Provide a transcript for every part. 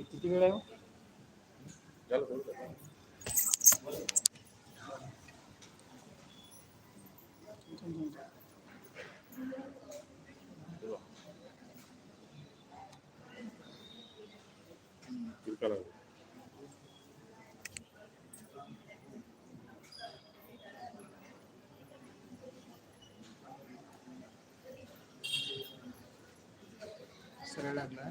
किती वेळ आहे? सरळ लागला.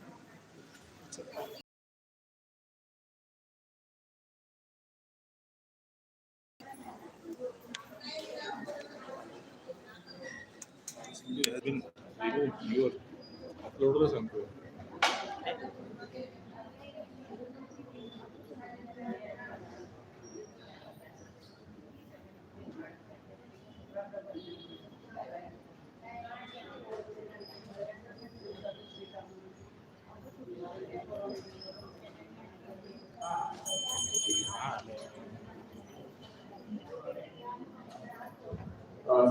अपलोड सांगतो.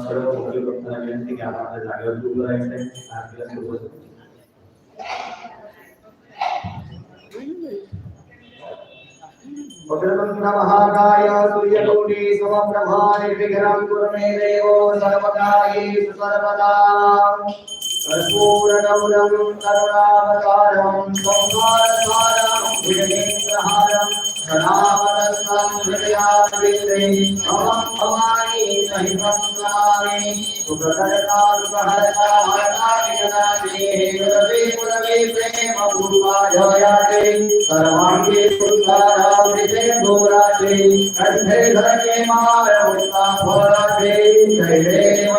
सर्व वकील वक्तांना विनंती की आपण आपल्या जागेवर उभं राहायचं आहे. आपल्याला सोबत महाकाय सूर्यकोटि समप्रभा निर्विघ्नं कुरु मे देवो सर्वकार्येषु सर्वदा कर्पूरगौरं करुणावतारं संसारसारं भुजगेन्द्रहारं सदावदन्तं हृदयारविन्दे अहं भवानी सहितं नमामि सुखकरता सुखहरता हरता गुरवे गुरवे प्रेमपूर्वाजयाते सर्वाङ्गे सुन्दरावृते घोराते कंठे धरके मारमुक्ता घोराते जय देव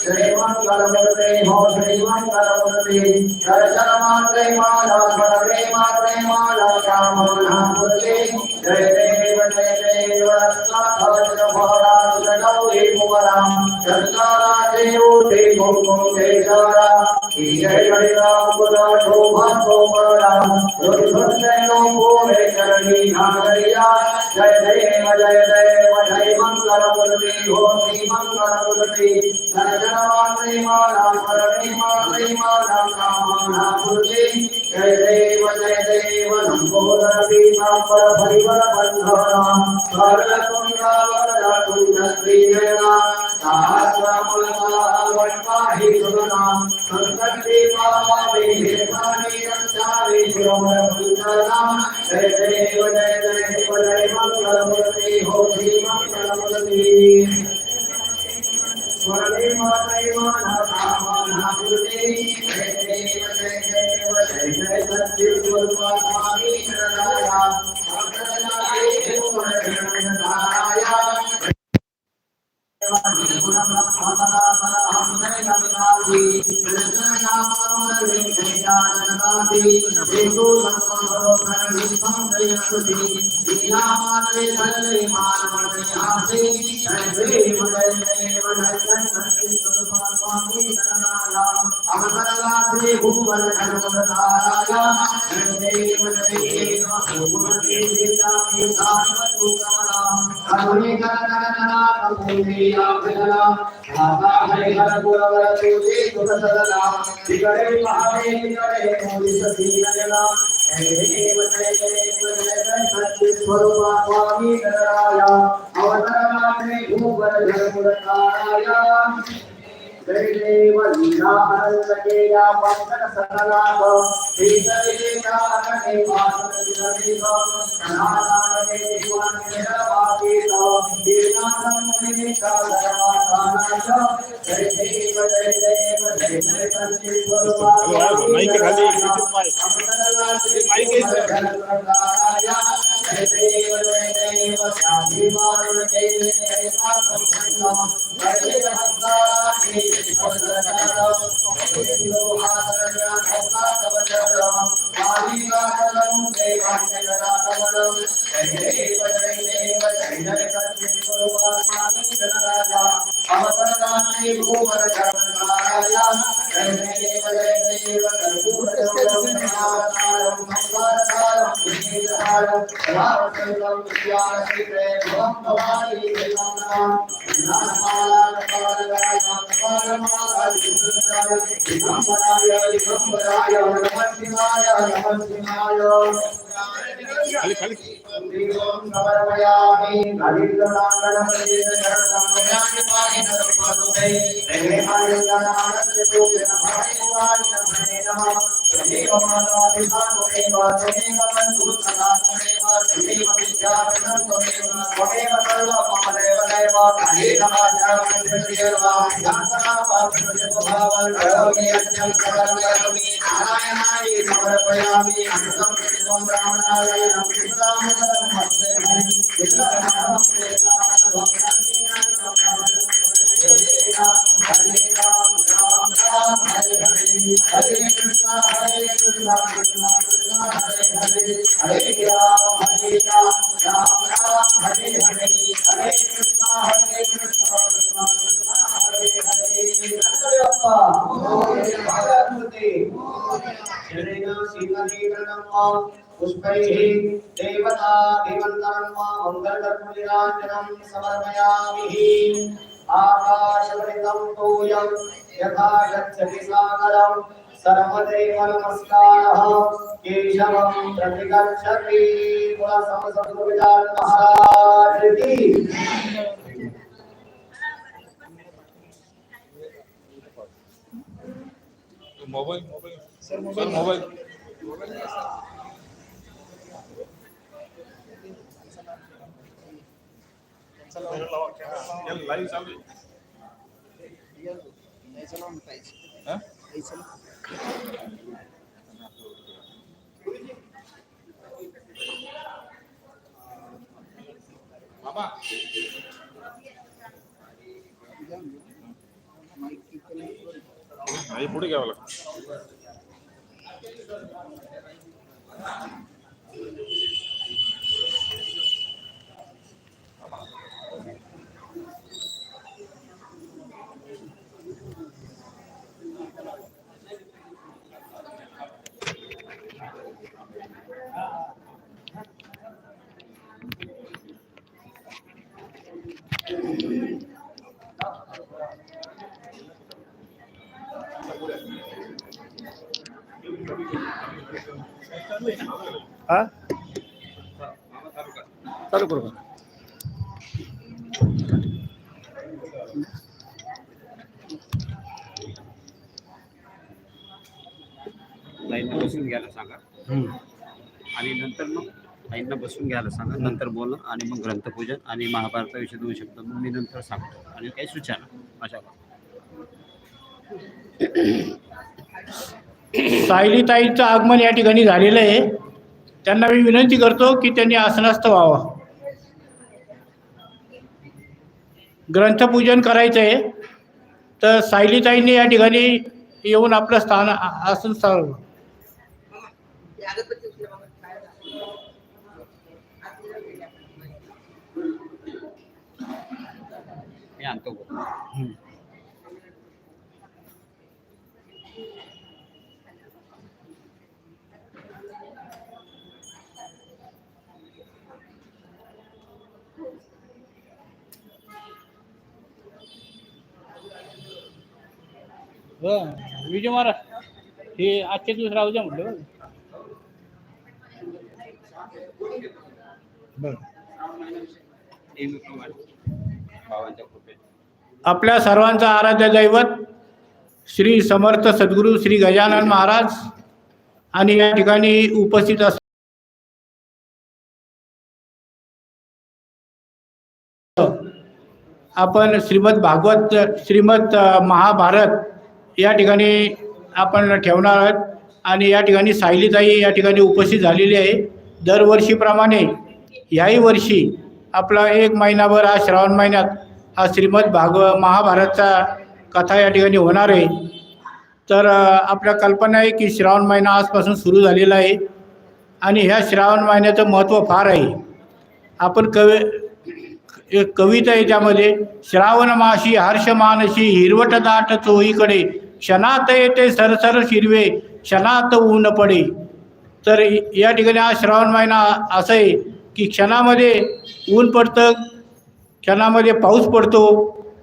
जय मंगलमूर्ते हो श्री मंगलमूर्ते दर्शन मात्रे माला भरे मात्रे माला कामना मूर्ते जय देव साधन भरा गौरी मुवरा चंद्रा देव देव मुंडेश्वरा जय हरिराम गुरा शोभा शोभरा दुर्धर्षणो पूरे करणी नागरिया जय देव जय मंगलमूर्ति हो श्री मंगलमूर्ति दर्शन मात्रे माला भरे मात्रे माला कामना मूर्ति जय देव लंबोदर पीतांबर हरिवर बंधना सरलकुंडा वरदा कुंडली नयना सहस्रमुलका वट्टाहि सुगना संकटे पावे हेतानि रक्षावे गुरुवर कुंडला जय देव जय मंगलमूर्ति हो श्री मंगलमूर्ति स्वर्णे मातृ माना कामना मूर्ति जय देव जय सत्य गुरुवा स्वामी शरणाया भक्तजनाय गुरुवरदाया जय देव लीलाहरलकेया वंदन सकलाभ श्रीजयेकानने वासुदेव सनातने जीवन निरवाकेत लीलाधं मुनिकालरवासानाय जय देव जय सत्य गुरुवासुदेव माइक खाली माइक जय देव शांतिमान जय खाली खाली देवता देवन्तरं मङ्गलकर्मनिराजनं समर्पयामि। आकाशवृतं तोयं यथा गच्छति सागरं सर्वदेव नमस्कारः केशवं प्रतिगच्छति। सद्गुरुविदास महाराज की। Mobile mobile sir mobile live चालू है बाबा नाही पुढे घ्यावं लागतं चालू करू लाईनला बसून घ्यायला सांगा आणि नंतर मग लाईनला बसून घ्यायला सांगा, नंतर बोला आणि मग ग्रंथपूजन आणि महाभारताविषयी 2 शब्द मग मी नंतर सांगतो आणि काही सूचना अशा. सायलीताईंचं आगमन या ठिकाणी झालेलं आहे. त्यांना मी विनंती करतो की त्यांनी आसनस्थ व्हावं. ग्रंथपूजन करायचं आहे तर सायलीताईंनी या ठिकाणी येऊन आपलं स्थान आसन स्थान मी आणतो. विजय महाराज हे आजचे दिवस राहू द्या म्हटलं. आपल्या सर्वांचा आराध्य दैवत श्री समर्थ सद्गुरू श्री गजानन महाराज आणि या ठिकाणी उपस्थित अस आपण श्रीमद महाभारत या ठिकाणी आपण ठेवणार आहोत आणि या ठिकाणी सायलीताई या ठिकाणी उपस्थित झालेली आहे. दरवर्षीप्रमाणे याही वर्षी आपला 1 महिनाभर हा श्रावण महिन्यात हा श्रीमद महाभारतचा कथा या ठिकाणी होणार आहे. तर आपल्या कल्पना आहे की श्रावण महिना आजपासून सुरू झालेला आहे आणि ह्या श्रावण महिन्याचं महत्त्व फार आहे. आपण एक कविता आहे त्यामध्ये, श्रावण माशी हर्ष मानशी हिरवट दाट चोहीकडे क्षणात येते सरसर शिरवे क्षणात ऊन पडे. तर या ठिकाणी हा श्रावण महिना असं आहे की क्षणामध्ये ऊन पडतं, क्षणामध्ये पाऊस पडतो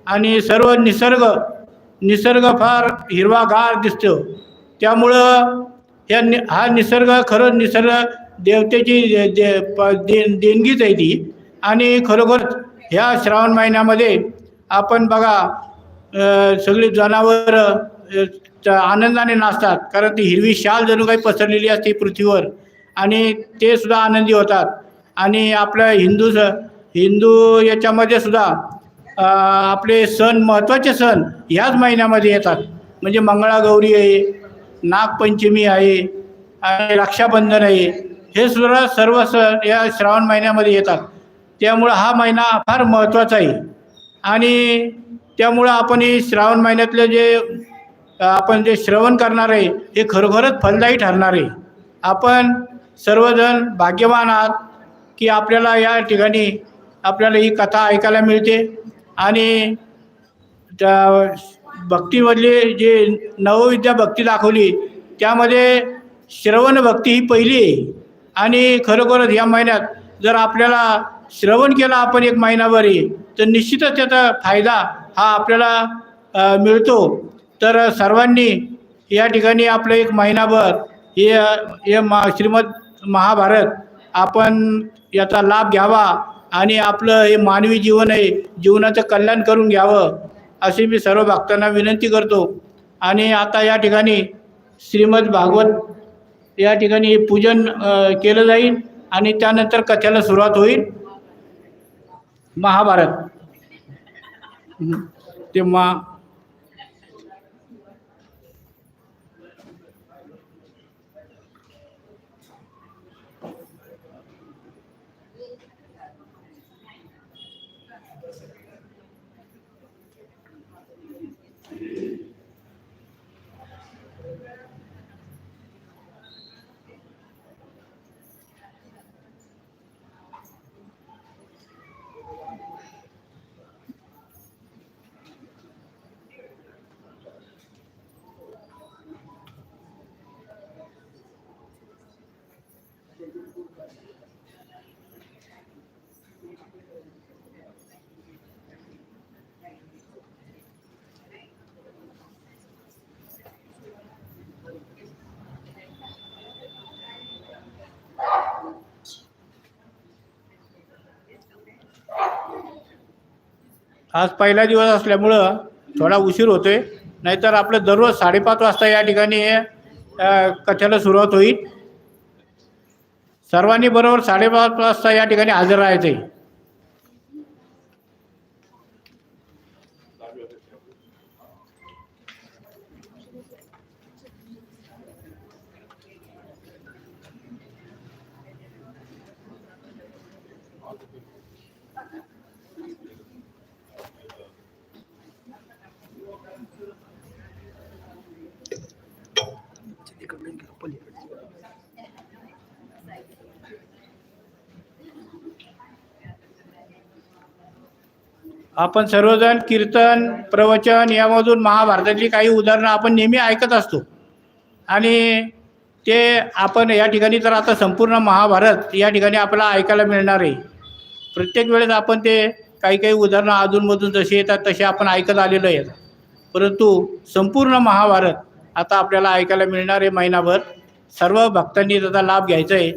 आणि सर्व निसर्ग निसर्ग फार हिरवागार दिसतो. त्यामुळं हा निसर्ग खरंच निसर्ग देवतेची देणगीच आहे ती. आणि खरोखर ह्या श्रावण महिन्यामध्ये आपण बघा सगळी जनावरं आनंदाने नाचतात, कारण ती हिरवी शाल जणू काही पसरलेली असते पृथ्वीवर आणि ते सुद्धा आनंदी होतात. आणि आपल्या हिंदू याच्यामध्ये सुद्धा आपले सण महत्त्वाचे सण ह्याच महिन्यामध्ये येतात. म्हणजे मंगळागौरी आहे, नागपंचमी आहे आणि रक्षाबंधन आहे. हे सुद्धा सर्व सण या श्रावण महिन्यामध्ये येतात. त्यामुळं हा महिना फार महत्त्वाचा आहे. आणि त्यामुळं आपण हे श्रावण महिन्यातलं आपण जे श्रवण करणार आहे हे खरोखरच फलदायी ठरणार आहे. आपण सर्वजण भाग्यवान आहात की आपल्याला या ठिकाणी आपल्याला ही कथा ऐकायला मिळते. आणि त्या भक्तीमधली जे नवविद्या भक्ती दाखवली त्यामध्ये श्रवण भक्ती ही पहिली आहे. आणि खरोखरच या महिन्यात जर आपल्याला श्रवण केलं आपण एक महिनाभरी तर निश्चितच त्याचा फायदा हा आपल्याला मिळतो. तर सर्वांनी या ठिकाणी आपलं एक महिनाभर श्रीमद महाभारत आपण याचा लाभ घ्यावा आणि आपलं हे मानवी जीवन आहे, जीवनाचं कल्याण करून घ्यावं अशी मी सर्व भक्तांना विनंती करतो. आणि आता या ठिकाणी श्रीमद भागवत या ठिकाणी पूजन केलं जाईल आणि त्यानंतर कथेला सुरुवात होईल. महाभारत ते आज पहिला दिवस असल्यामुळं थोडा उशीर होतोय. नाहीतर आपलं दररोज 5:30 वाजता या ठिकाणी कथेला सुरुवात होईल. सर्वांनी बरोबर 5:30 वाजता या ठिकाणी हजर राहायचं आहे. आपण सर्वजण कीर्तन प्रवचन यामधून महाभारतातली काही उदाहरणं आपण नेहमी ऐकत असतो. आणि ते आपण या ठिकाणी तर आता संपूर्ण महाभारत या ठिकाणी आपल्याला ऐकायला मिळणार आहे. प्रत्येक वेळेस आपण ते काही काही उदाहरणं अधूनमधून जसे येतात तसे आपण ऐकत आलेलो आहे. परंतु संपूर्ण महाभारत आता आपल्याला ऐकायला मिळणार आहे महिनाभर. सर्व भक्तांनी त्याचा लाभ घ्यायचा आहे.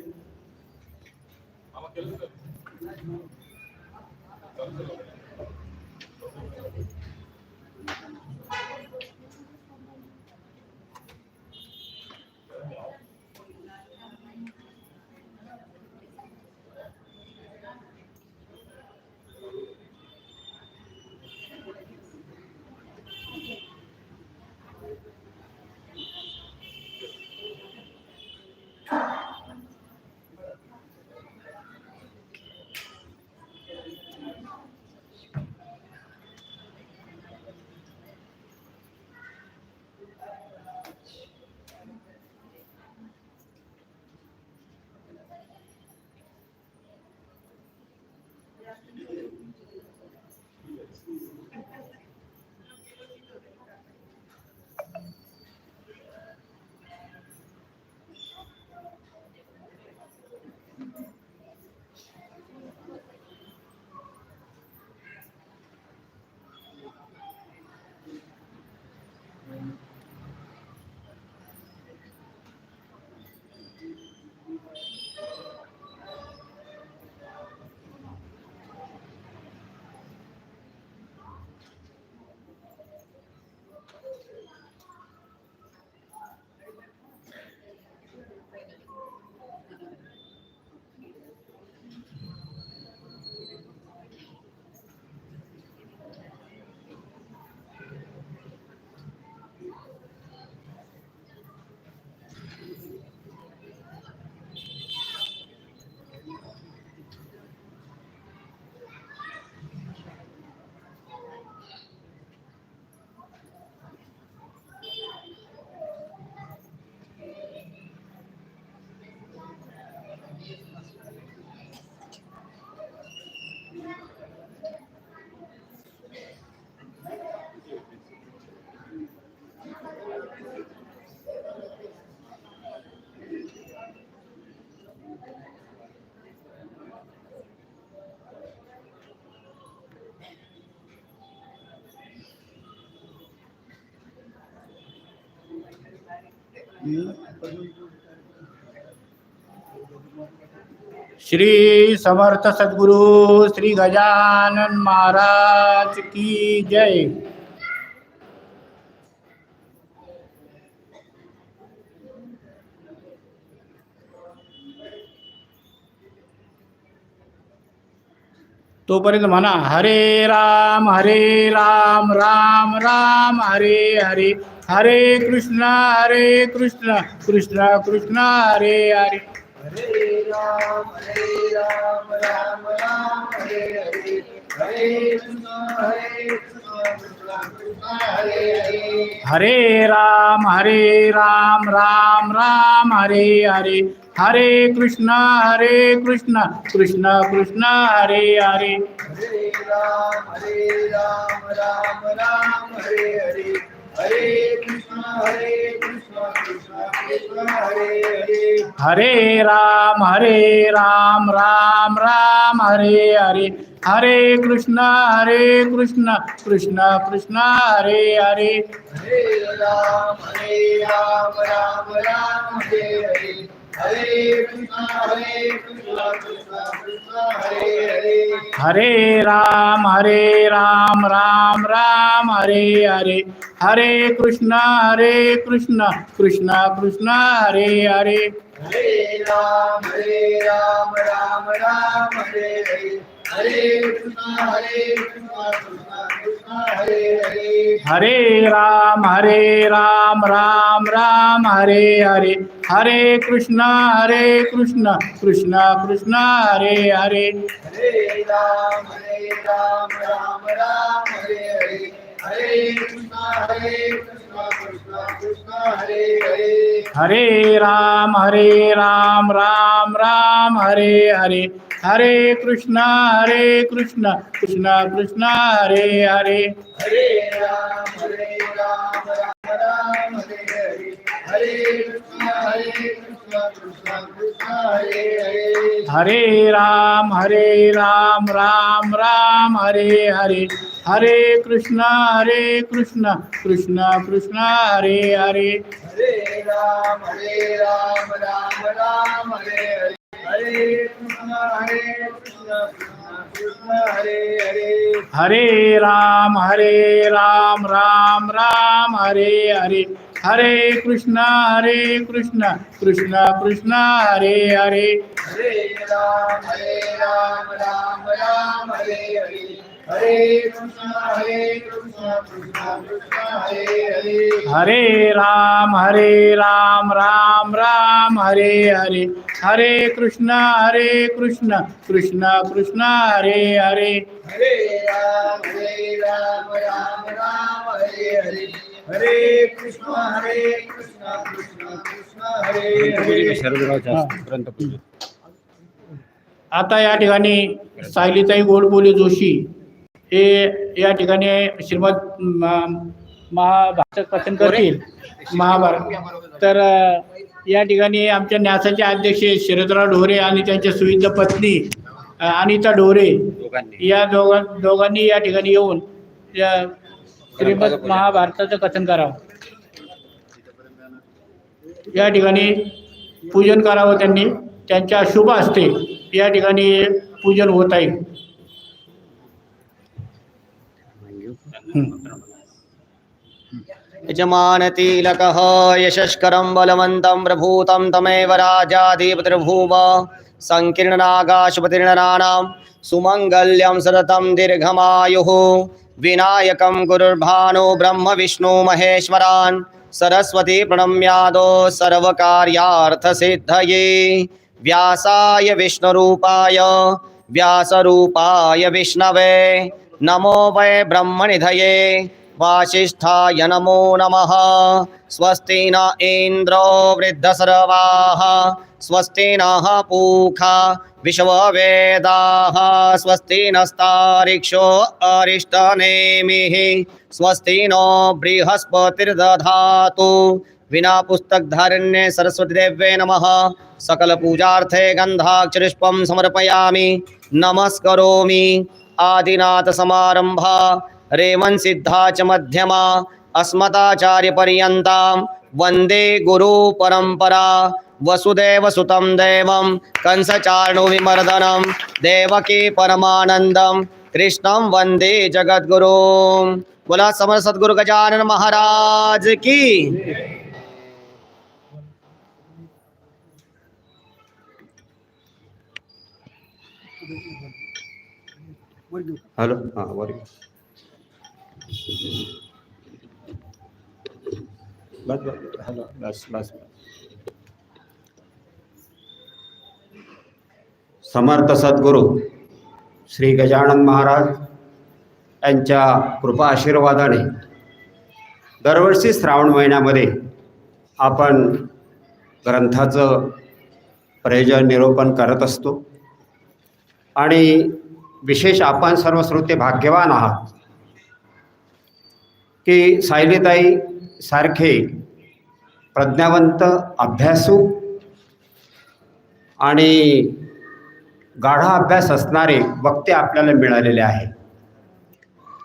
श्री समर्थ सद्गुरु श्री गजानन महाराज की जय. तोपर्यंत म्हणा हरे राम राम राम हरे हरे, हरे कृष्ण कृष्ण कृष्ण हरे हरे. हरे राम राम राम हरे हरे, हरे कृष्ण कृष्ण कृष्ण हरे हरे. हरे राम राम राम हरे हरे, हरे कृष्ण कृष्ण कृष्ण हरे हरे. हरे राम राम राम हरे हरे, हरे कृष्ण कृष्ण कृष्ण हरे हरे. हरे राम राम राम हरे हरे, हरे कृष्ण कृष्ण कृष्ण हरे हरे. हरे राम राम राम हरे हरे, हरे कृष्ण कृष्ण कृष्ण हरे हरे. हरे राम राम राम हरे हरे, हरे कृष्ण कृष्ण कृष्ण हरे हरे. हरे राम राम राम हरे हरे, हरे कृष्ण कृष्ण कृष्ण हरे हरे. हरे राम राम राम हरे हरे, हरे कृष्ण कृष्ण कृष्ण हरे हरे. हरे राम राम राम हरे हरे, हरे कृष्ण कृष्ण कृष्ण हरे हरे. हरे राम राम राम हरे हरे, हरे कृष्ण कृष्ण कृष्ण हरे हरे. हरे राम राम राम हरे हरे, हरे कृष्ण कृष्ण कृष्ण हरे हरे. हरे राम राम राम हरे हरे, हरे कृष्ण कृष्ण कृष्ण हरे हरे. हरे राम राम राम हरे हरे, हरे कृष्ण कृष्ण कृष्ण हरे हरे. हरे राम राम राम हरे हरे, हरे कृष्ण कृष्ण कृष्ण हरे हरे. हरे राम राम हरे हरे, हरे कृष्ण कृष्ण कृष्ण हरे हरे. हरे राम राम राम हरे हरे, हरे कृष्ण कृष्ण कृष्ण हरे हरे. हरे राम राम हरे हरे, हरे कृष्ण कृष्ण कृष्ण हरे हरे. शरदराव ग्रंथपूजन. आता या ठिकाणी सायलीताई गोडबोले जोशी हे या ठिकाणी श्रीमद महाभारत कथन करतील. महाभारत तर या ठिकाणी आमच्या न्यासाचे अध्यक्ष शरदराव ढोरे आणि त्यांच्या सुविध पत्नी अनिता ढोरे या दोघांनी या ठिकाणी येऊन या श्रीमद महाभारताचं कथन करावं, या ठिकाणी पूजन करावं. त्यांनी त्यांच्या शुभ हस्ते या ठिकाणी पूजन होत आहे. यजमानतिलकः यशस्करं बलवन्तं प्रभूतं तमेव राजाधिपतिर्भूव. संकीर्णनागाशुपतिर्नराणां सुमङ्गल्यं सततं दीर्घमायुः. विनायकं गुरुर्भानो ब्रह्म विष्णु महेश्वरान् सरस्वती प्रणम्यादो सर्वकार्यार्थसिद्धये. व्यासाय विष्णुरूपाय व्यासरूपाय विष्णवे नमो वै ब्रह्मनिधये वासिष्ठाय नमो नमः. स्वस्ति न इन्द्रो वृद्धसर्वाः, स्वस्ति नः पूषा विश्ववेदाः, स्वस्ति नस्तार्क्ष्यो अरिष्टनेमिः, स्वस्ति नो बृहस्पतिर्दधातु. विना पुस्तकधारिण्ये सरस्वती देव्ये नमः. सकल पूजार्थे गन्धाक्षरपुष्पं समर्पयामि. नमस्करोमि. आदिनाथ समारंभा रेवन् सिद्धा च मध्यमा अस्मदाचार्य पर्यन्तां वंदे गुरु परंपरा वसुदेव सुतं देवं कंसचारणो विमर्दनं देवकी परमानंदं कृष्णं वंदे जगद्गुरुं। बोला समर्थ सद्गुरु गजानन महाराज की। हॅलो हां वर बस समर्थ सद्गुरू श्री गजानन महाराज यांच्या कृपा आशीर्वादाने दरवर्षी श्रावण महिन्यामध्ये आपण ग्रंथाचं प्रयोजन निरूपण करत असतो आणि विशेष आपण सर्व श्रोते भाग्यवान आहात की सायलीताई सारखे प्रज्ञावंत अभ्यासू आणि गाढा अभ्यास असणारे वक्ते आपल्याला मिळालेले आहे।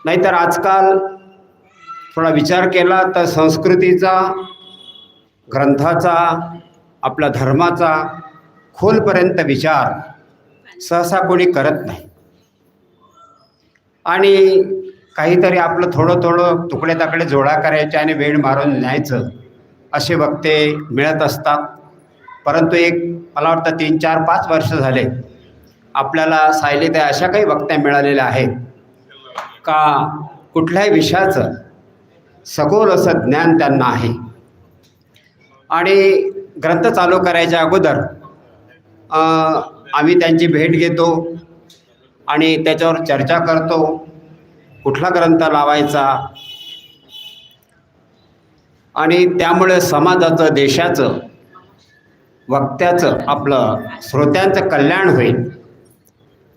नाहीतर आजकाल थोडा विचार केला तर संस्कृतीचा, ग्रंथाचा, आपल्या धर्माचा खोलपर्यंत विचार सहसा कोणी करत नाही आणि काहीतरी आपलं थोडं थोडं तुकडे ताकडे जोडा करायचे आणि वेळ मारून न्यायचं असे वक्ते मिळत असतात। परंतु एक मला वाटतं 3, 4, 5 वर्ष झाले आपल्याला सायलीताई अशा काही वक्त्या मिळालेल्या आहेत का कुठल्याही विषयाचं सखोल असं ज्ञान त्यांना आहे। आणि ग्रंथ चालू करायच्या अगोदर आम्ही त्यांची भेट घेतो आणि त्याच्यावर चर्चा करतो कुठला ग्रंथ लावायचा आणि त्यामुळे समाजाचं, देशाचं, वक्त्याचं, आपलं श्रोत्यांचं कल्याण होईल,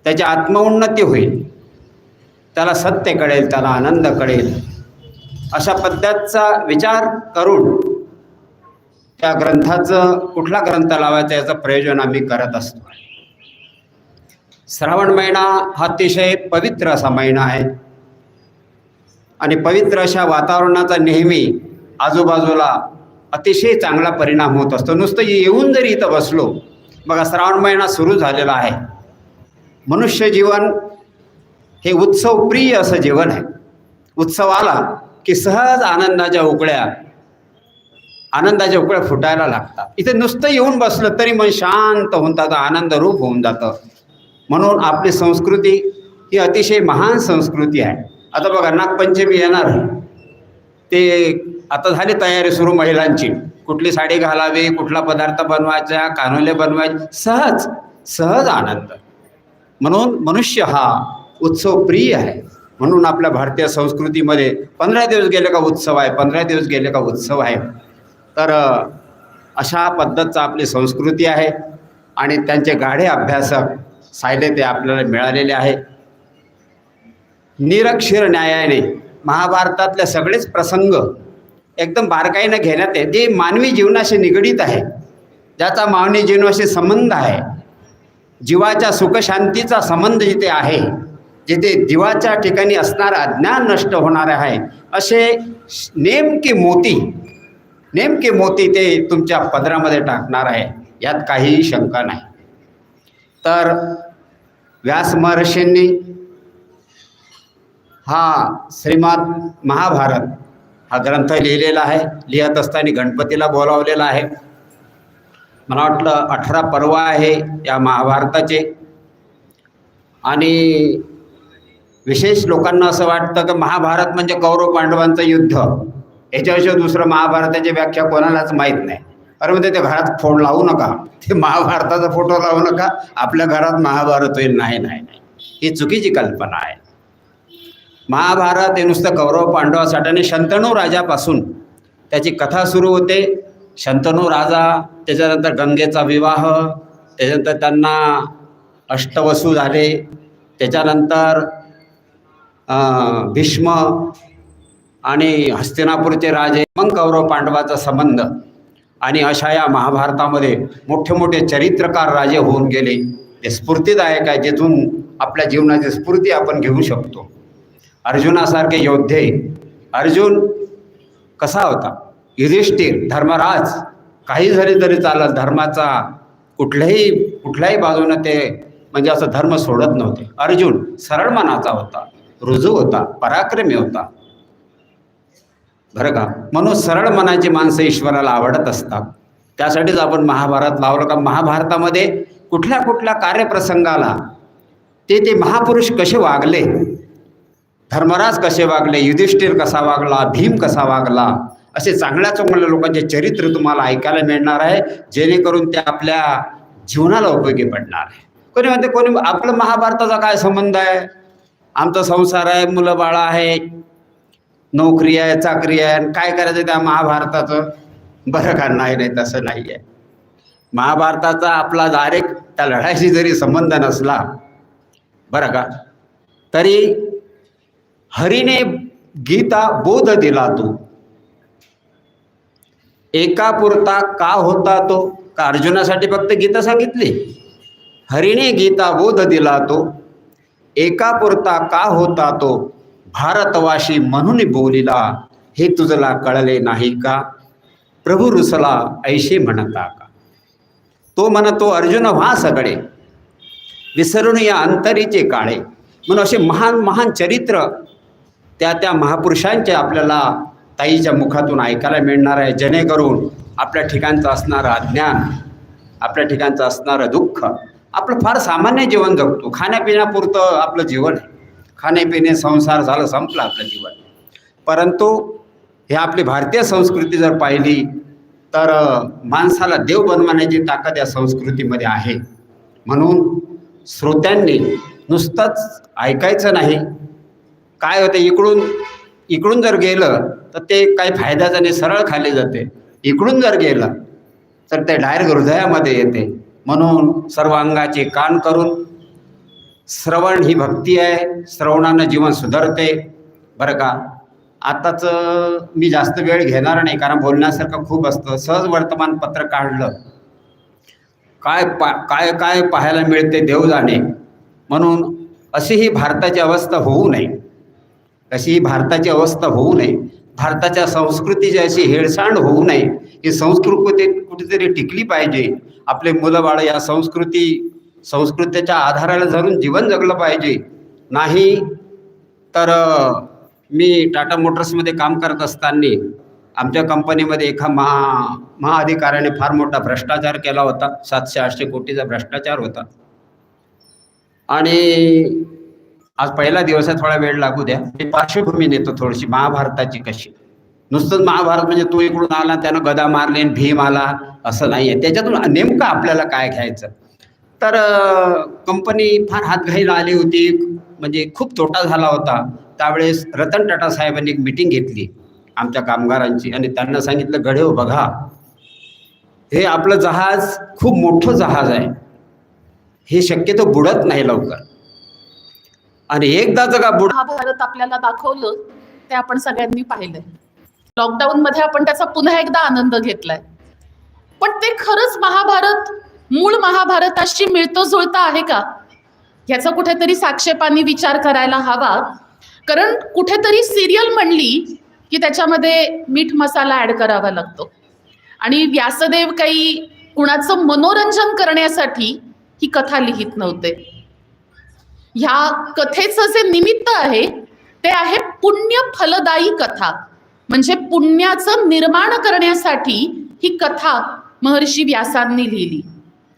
त्याची आत्मोन्नती होईल, त्याला सत्य कळेल, त्याला आनंद कळेल अशा पद्धतीचा विचार करून त्या ग्रंथाचं कुठला ग्रंथ लावायचा याचं प्रयोजन आम्ही करत असतो। श्रावण महिना हा अतिशय पवित्र असा महिना आहे आणि पवित्र अशा वातावरणाचा नेहमी आजूबाजूला अतिशय चांगला परिणाम होत असतो। नुसतं येऊन जरी इथं बसलो, बघा श्रावण महिना सुरू झालेला आहे। मनुष्य जीवन हे उत्सवप्रिय असं जीवन आहे। उत्सव आला की सहज आनंदाच्या उकळ्या फुटायला लागतात। इथे नुसतं येऊन बसलं तरी मन शांत होऊन जातं, आनंदरूप होऊन जातं। म्हणून आपली संस्कृती ही अतिशय महान संस्कृती आहे। आता बघा नागपंचमी येणार, ते आता झाली तयारी सुरू महिलांची, कुठली साडी घालावी, कुठला पदार्थ बनवायचा, कानोले बनवायचे, सहज आनंद। म्हणून मनुष्य हा उत्सवप्रिय आहे। म्हणून आपल्या भारतीय संस्कृतीमध्ये 15 दिवस गेले का उत्सव आहे, 15 दिवस गेले का उत्सव आहे। तर अशा पद्धतीचा आपली संस्कृती आहे आणि त्यांचे गाढे अभ्यासक सायलीताई आपल्याला मिळालेले आहे। निरक्षर न्यायाने महाभारतातले सगळेच प्रसंग एकदम बारकाईनं घेण्यात आहे, जे मानवी जीवनाशी निगडीत आहे, ज्याचा मानवी जीवनाशी संबंध आहे, जीवाच्या सुखशांतीचा संबंध जिथे आहे, जिथे जीवाच्या ठिकाणी असणारं अज्ञान नष्ट होणार आहे, असे नेमके मोती ते तुमच्या पदरामध्ये टाकणार आहे, यात काहीही शंका नाही। तर व्यास महर्षींनी हा श्रीमद महाभारत हा ग्रंथ लिहिलेला आहे। लिहत असताना गणपतीला बोलावलेला आहे। मला वाटलं 18 पर्व आहे या महाभारताचे आणि विशेष लोकांना असं वाटतं की महाभारत म्हणजे कौरव पांडवांचं युद्ध, याच्याविषयी दुसरं महाभारताची व्याख्या कोणालाच माहीत नाही। अरे म्हणजे ते घरात फोन लावू नका, ते महाभारताचा फोटो लावू नका, आपल्या घरात महाभारत होईल, नाही, ही चुकीची कल्पना आहे। महाभारत हे नुसतं कौरव पांडवासाठी आणि शंतनू राजापासून त्याची कथा सुरू होते। शंतनू राजा, त्याच्यानंतर गंगेचा विवाह, त्याच्यानंतर त्यांना अष्टवसू झाले, त्याच्यानंतर भीष्म आणि हस्तिनापूरचे राजे, मग कौरव पांडवाचा संबंध आणि अशा या महाभारतामध्ये मोठे मोठे चरित्रकार राजे होऊन गेले। ते स्फूर्तिदायक आहे, जिथून आपल्या जीवनाची स्फूर्ती आपण घेऊ शकतो। अर्जुनासारखे योद्धे, अर्जुन कसा होता, युधिष्ठिर, धर्मराज, काही झाले तरी चालत, धर्माचा कुठल्याही बाजूने ते म्हणजे असं धर्म सोडत नव्हते. अर्जुन सरळ मनाचा होता, रुजू होता, पराक्रमी होता बरं का. म्हणून सरळ मनाची माणसं ईश्वराला आवडत असतात. त्यासाठीच आपण महाभारत लावलं का महाभारतामध्ये कुठल्या कार्यप्रसंगाला ते महापुरुष कसे वागले, धर्मराज कसे वागले, युधिष्ठिर कसा वागला, भीम कसा वागला, असे चांगल्या लोकांचे चरित्र तुम्हाला ऐकायला मिळणार आहे, जेणेकरून ते आपल्या जीवनाला उपयोगी पडणार आहे. कोणी म्हणते, कोणी आपलं महाभारताचा काय संबंध आहे, आमचा संसार आहे, मुलं बाळा आहे, नोकरी आहे, चाकरी आहे, आणि काय करायचं त्या महाभारताचं. बरं का, नाही तसं नाही आहे. महाभारताचा आपला डायरेक्ट त्या लढाईशी जरी संबंध नसला बरं का, तरी हरीने गीता बोध दिला तो, एकापुरता का होता तो. का अर्जुनासाठी फक्त गीता सांगितली? हरीने गीता बोध दिला तो, एकापुरता का होता तो, भारतवाशी म्हणून बोलिला, हे तुझला कळले नाही का, प्रभू रुसला ऐशे म्हणता का. तो म्हणतो, अर्जुन व्हा सगळे विसरून या अंतरीचे काळे. म्हणून असे महान चरित्र त्या महापुरुषांचे आपल्याला ताईच्या मुखातून ऐकायला मिळणार आहे, जेणेकरून आपल्या ठिकाणचं असणारं अज्ञान, आपल्या ठिकाणचं असणारं दुःख, आपलं फार सामान्य जीवन जगतो, खाण्यापिण्यापुरतं आपलं जीवन आहे, खाण्यापिणे संसार झालं, संपलं आपलं जीवन. परंतु हे आपली भारतीय संस्कृती जर पाहिली तर माणसाला देव बनवण्याची ताकद या संस्कृतीमध्ये आहे. म्हणून श्रोत्यांनी नुसतंच ऐकायचं नाही. काय होतं, इकडून जर गेलं तर ते काही फायद्याचं नाही, सरळ खाली जाते. इकडून जर गेलं तर ते डायरेक्ट हृदयामध्ये येते. म्हणून सर्व अंगाचे कान करून श्रवण ही भक्ती आहे, श्रवणानं जीवन सुधारते बरं का. आताच मी जास्त वेळ घेणार नाही, कारण बोलण्यासारखं खूप असतं. सहज वर्तमानपत्र काढलं, काय पाहायला मिळते देव जाणे. म्हणून अशी ही भारताची अवस्था होऊ नये, अशी ही भारताची अवस्था होऊ नये, भारताच्या संस्कृतीची अशी हेळसांड होऊ नये. ही संस्कृती कुठेतरी टिकली पाहिजे. आपले मुलं बाळ या संस्कृतीच्या आधाराला धरून जीवन जगलं पाहिजे. नाही तर मी टाटा मोटर्समध्ये काम करत असताना आमच्या कंपनीमध्ये एका महाअधिकाऱ्याने फार मोठा भ्रष्टाचार केला होता. 700-800 कोटीचा भ्रष्टाचार होता. आणि आज पहिला दिवस आहे, थोडा वेळ लागू द्या, मी पार्श्वभूमी नेतो थोडीशी महाभारताची. कशी नुसतंच महाभारत म्हणजे तू इकडून आला त्यानं गदा मारले भीम आला असं नाही आहे. त्याच्यातून नेमकं आपल्याला काय घ्यायचं. तर कंपनी फार हातघाईला आली होती, म्हणजे खूप तोटा झाला होता. त्यावेळेस रतन टाटा साहेबांनी एक मीटिंग घेतली आमच्या कामगारांची, आणि त्यांना सांगितलं, गढेव बघा, हे आपलं जहाज खूप मोठं जहाज आहे, हे शक्यतो बुडत नाही लवकर, आणि एकदा जगा महाभारत आपल्याला दाखवलं ते आपण सगळ्यांनी पाहिलंय. लॉकडाऊन मध्ये आपण त्याचा पुन्हा एकदा आनंद घेतलाय. पण ते खरंच महाभारत मूळ महाभारताशी मिळतं जुळतं आहे का, याचा कुठेतरी साक्षेपानी विचार करायला हवा. कारण कुठेतरी सिरियल म्हणली की त्याच्यामध्ये मीठ मसाला ऍड करावा लागतो, आणि व्यासदेव काही कुणाचं मनोरंजन करण्यासाठी ही कथा लिहित नव्हते. ह्या कथेचं जे निमित्त आहे ते आहे पुण्य फलदायी कथा. म्हणजे पुण्याचं निर्माण करण्यासाठी ही कथा महर्षी व्यासांनी लिहिली,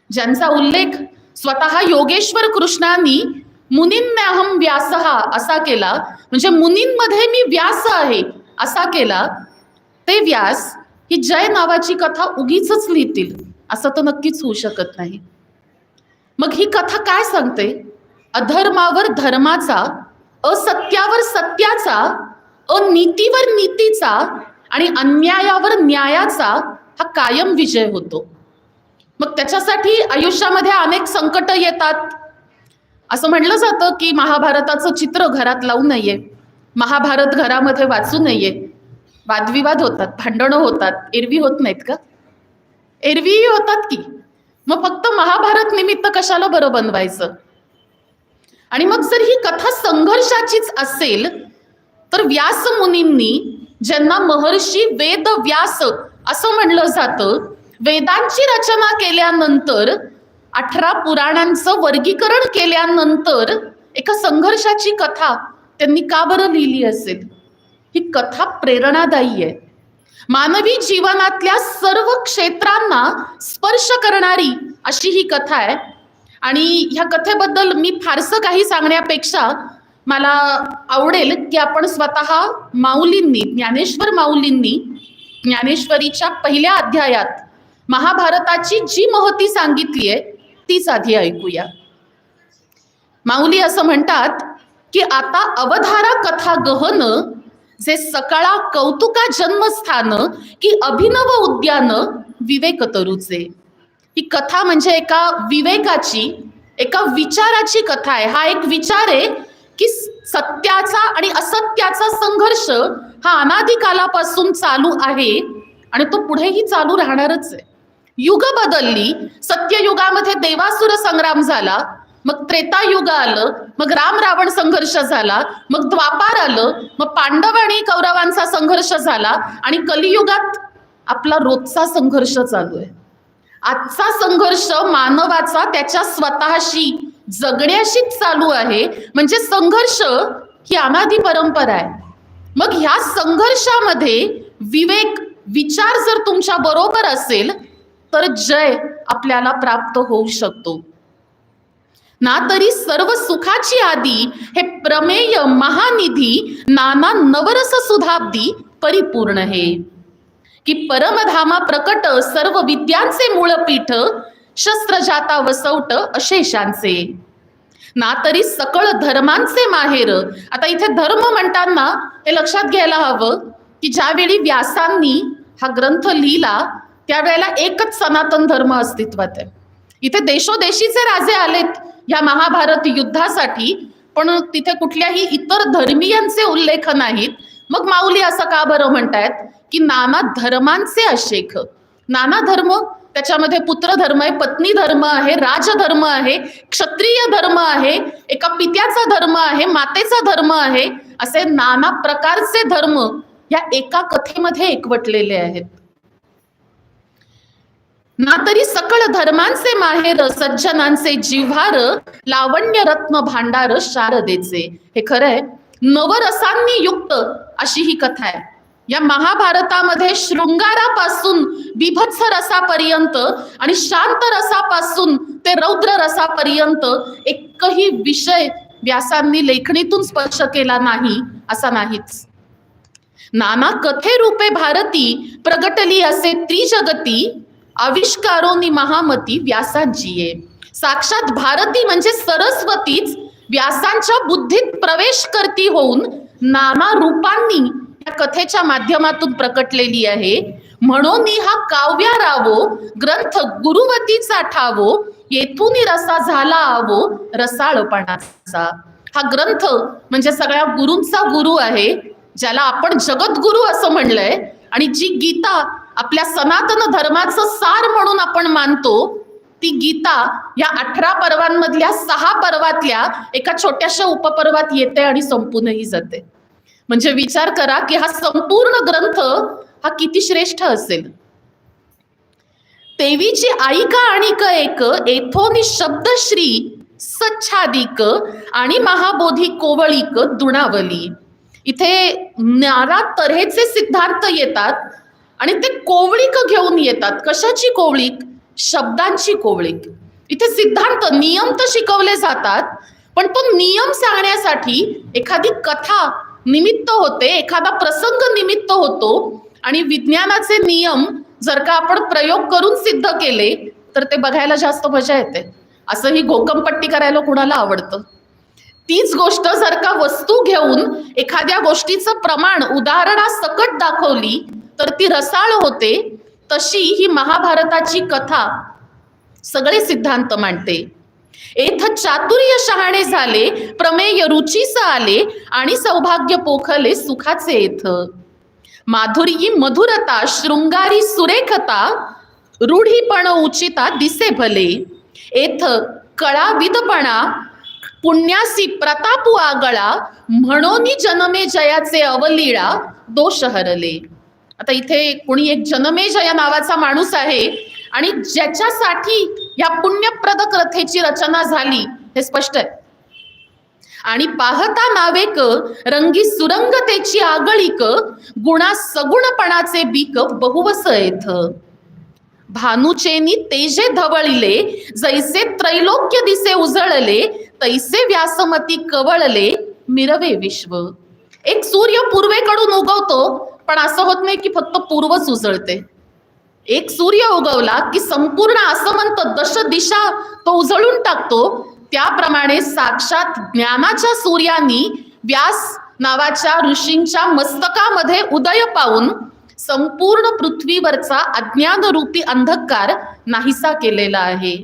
ज्यांचा उल्लेख स्वतः योगेश्वर कृष्णांनी मुनींनाहम व्यासः असा केला. म्हणजे मुनींमध्ये मी व्यास आहे असा केला. ते व्यास ही जय नावाची कथा उगीच लिहितील असं तर नक्कीच होऊ शकत नाही. मग ही कथा काय सांगते? अधर्मावर धर्माचा, असत्यावर सत्याचा, अनीतीवर नीतीचा आणि अन्यायावर न्यायाचा हा कायम विजय होतो. मग त्याच्यासाठी आयुष्यामध्ये अनेक संकट येतात. असं म्हणलं जातं की महाभारताचं चित्र घरात लावू नये, महाभारत घरामध्ये वाचू नये. वादविवाद होतात, भांडणं होतात, एरवी होत नाहीत का? एरवीही होतात की. मग फक्त महाभारत निमित्त कशाला बरं बनवायचं? आणि मग जर ही कथा संघर्षाचीच असेल तर व्यास मुनींनी ज्यांना महर्षी वेद व्यास असं म्हणलं जातं, वेदांची रचना केल्यानंतर 18 पुराणांचं वर्गीकरण केल्यानंतर एका संघर्षाची कथा त्यांनी का बरं लिहिली असेल? ही कथा प्रेरणादायी आहे. मानवी जीवनातल्या सर्व क्षेत्रांना स्पर्श करणारी अशी ही कथा आहे. आणि ह्या कथेबद्दल मी फारसं काही सांगण्यापेक्षा मला आवडेल की आपण स्वतः माऊलींनी, ज्ञानेश्वर माऊलींनी ज्ञानेश्वरीच्या पहिल्या अध्यायात महाभारताची जी महती सांगितली आहे तीच आधी ऐकूया. माऊली असं म्हणतात की आता अवधारा कथा गहन, जे सकाळा कौतुका जन्मस्थान, की अभिनव उद्यान विवेक तरुचे. ही कथा म्हणजे एका विवेकाची, एका विचाराची कथा आहे. हा एक विचार आहे की सत्याचा आणि असत्याचा संघर्ष हा अनादी कालापासून चालू आहे आणि तो पुढेही चालू राहणारच आहे. युग बदलली, सत्ययुगामध्ये देवासुर संग्राम झाला, मग त्रेतायुग आलं, मग राम रावण संघर्ष झाला, मग द्वापार आलं, मग पांडव आणि कौरवांचा संघर्ष झाला आणि कलियुगात आपला रोजचा संघर्ष चालू आहे. आजचा संघर्ष मानवाचा त्याच्या स्वतःशी जगण्याशीच चालू आहे. म्हणजे संघर्ष ही अनादी परंपरा आहे. मग ह्या संघर्षामध्ये विवेक, विचार जर तुमच्या बरोबर असेल तर जय आपल्याला प्राप्त होऊ शकतो. ना तरी सर्व सुखाची आदी, हे प्रमेय महानिधी, नाना नवरस सुधाब्दी परिपूर्ण हे. की परमधामा प्रकट सर्व विद्यांचे मूळपीठ, शस्त्र जाता वसवट अशेषांचे. ना तरी सकळ धर्मांचे माहेर. आता इथे धर्म म्हणताना हे लक्षात घ्यायला हवं की ज्यावेळी व्यासांनी हा ग्रंथ लिहिला त्यावेळेला एकच सनातन धर्म अस्तित्वात आहे. इथे देशोदेशीचे राजे आलेत या महाभारत युद्धासाठी, पण तिथे कुठल्याही इतर धर्मीयांचे उल्लेख नाहीत. मग माऊली असं का बरं म्हणतायत की नाना धर्मांचे अशेख. नाना धर्म, त्याच्यामध्ये पुत्र धर्म आहे, पत्नी धर्म आहे, राजधर्म आहे, क्षत्रिय धर्म आहे, एका पित्याचा धर्म आहे, मातेचा धर्म आहे, असे नाना प्रकारचे धर्म या एका कथेमध्ये एकवटलेले आहेत. ना तरी सकळ धर्मांचे माहेर, सज्जनांचे जिव्हार, लावण्य रत्न भांडार शारदेचे. हे खरं आहे, नवरसांनी युक्त अशी ही कथा आहे. या महाभारतामध्ये शृंगारापासून बिभत्स रसापर्यंत आणि शांत रसापासून ते रौद्र रसापर्यंत एकही विषय व्यासांनी लेखणीतून स्पर्श केला नाही असा नाहीच. नाना कथे रूपे भारती, प्रगटली असे त्रिजगती, आविष्कारोनी महामती व्यासांची. साक्षात भारती म्हणजे सरस्वतीच व्यासांच्या बुद्धीत प्रवेश करती होऊन नाना रूपांनी या कथेच्या माध्यमातून प्रकटलेली आहे. म्हणून हा काव्यारावो ग्रंथ गुरुवतीचा ठावो, येथून रसा झाला आवो रसाळपणाचा. हा ग्रंथ म्हणजे सगळ्या गुरूंचा गुरु आहे, ज्याला आपण जगद्गुरु असं म्हणलंय. आणि जी गीता आपल्या सनातन धर्माचं सार म्हणून आपण मानतो, ती गीता या 18 पर्वांमधल्या 6 पर्वातल्या एका छोट्याशा उपपर्वात येते आणि संपूनही जाते. म्हणजे विचार करा की हा संपूर्ण ग्रंथ हा किती श्रेष्ठ असेल. देवीची आईका आणिक एक, येथोनी शब्दश्री सच्छादिक, आणि महाबोधी कोवळीक दुणावली. इथे नाना तऱ्हेचे सिद्धांत येतात आणि ते कोवळीक घेऊन येतात. कशाची कोवळीक? शब्दांची कोवळीक. इथे सिद्धांत, नियम तर शिकवले जातात, पण तो नियम सांगण्यासाठी एखादी कथा निमित्त होते, एखादा प्रसंग निमित्त होतो. आणि विज्ञानाचे नियम जर का आपण प्रयोग करून सिद्ध केले तर ते बघायला जास्त मजा येते. असं ही घोकमपट्टी करायला कुणाला आवडतं? तीच गोष्ट जर का वस्तू घेऊन एखाद्या गोष्टीचं प्रमाण उदाहरणासकट दाखवली तर ती रसाळ होते. तशी ही महाभारताची कथा सगळे सिद्धांत मांडते. एथ चातुर्य शहाणे झाले, प्रमेय रुचीस आले, आणि सौभाग्य पोखले सुखाचे एथ. माधुरी मधुरता, शृंगारी सुरेखता, रूढीपण उचिता दिसे भले. एथ कळा विदपणा, पुण्यासी प्रतापू आगळा म्हणून जनमे जयाचे अवलीळा दोष हरले. आता इथे कोणी एक जनमेजय नावाचा माणूस आहे आणि ज्याच्यासाठी या पुण्यप्रद कथेची रचना झाली हे स्पष्ट आहे. आणि पाहता नावेक रंगी सुरंगतेची आगळीक गुणा सगुणपणाचे बीक बहुवस येथ. भानुचेनी तेजे धवळिले जैसे त्रैलोक्य दिसे उजळले तैसे व्यासमती कवळले मिरवे विश्व. एक सूर्य पूर्वेकडून उगवतो पण असं होत नाही की फक्त पूर्वच उजळते. एक सूर्य उगवला की संपूर्ण आसमंत दश दिशा तो उजळून टाकतो. त्याप्रमाणे साक्षात ज्ञानाच्या सूर्यानी व्यास नावाच्या ऋषींच्या मस्तकामध्ये उदय पावून संपूर्ण पृथ्वीवरचा अज्ञानरूपी अंधकार नाहीसा केलेला आहे.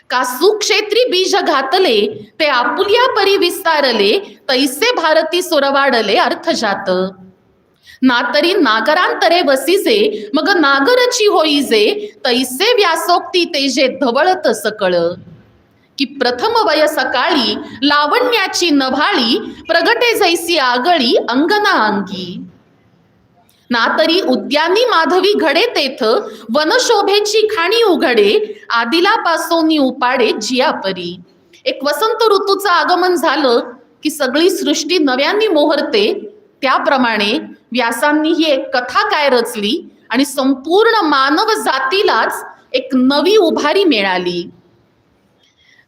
का सुक्षेत्री बीज घातले ते आपुल्या परी विस्तारले तैसे भारती सुरवाडले अर्थजात. ना तरी नागरांतरे वसिजे मग नागरची होईजे तैसे व्यासोक्ती तेजे धवळत सकळ. की प्रथम वय सकाळी लावण्याची नभाळी प्रगटे जैसी आगळी अंगना अंगी. ना तरी उद्यानी माधवी घडे तेथ वनशोभेची खाणी उघडे आदिलापासोनी उपाडे जियापरी. एक वसंत ऋतूचं आगमन झालं की सगळी सृष्टी नव्याने मोहरते. त्याप्रमाणे व्यासांनी ही एक कथा काय रचली आणि संपूर्ण मानव जातीलाच एक नवी उभारी मिळाली.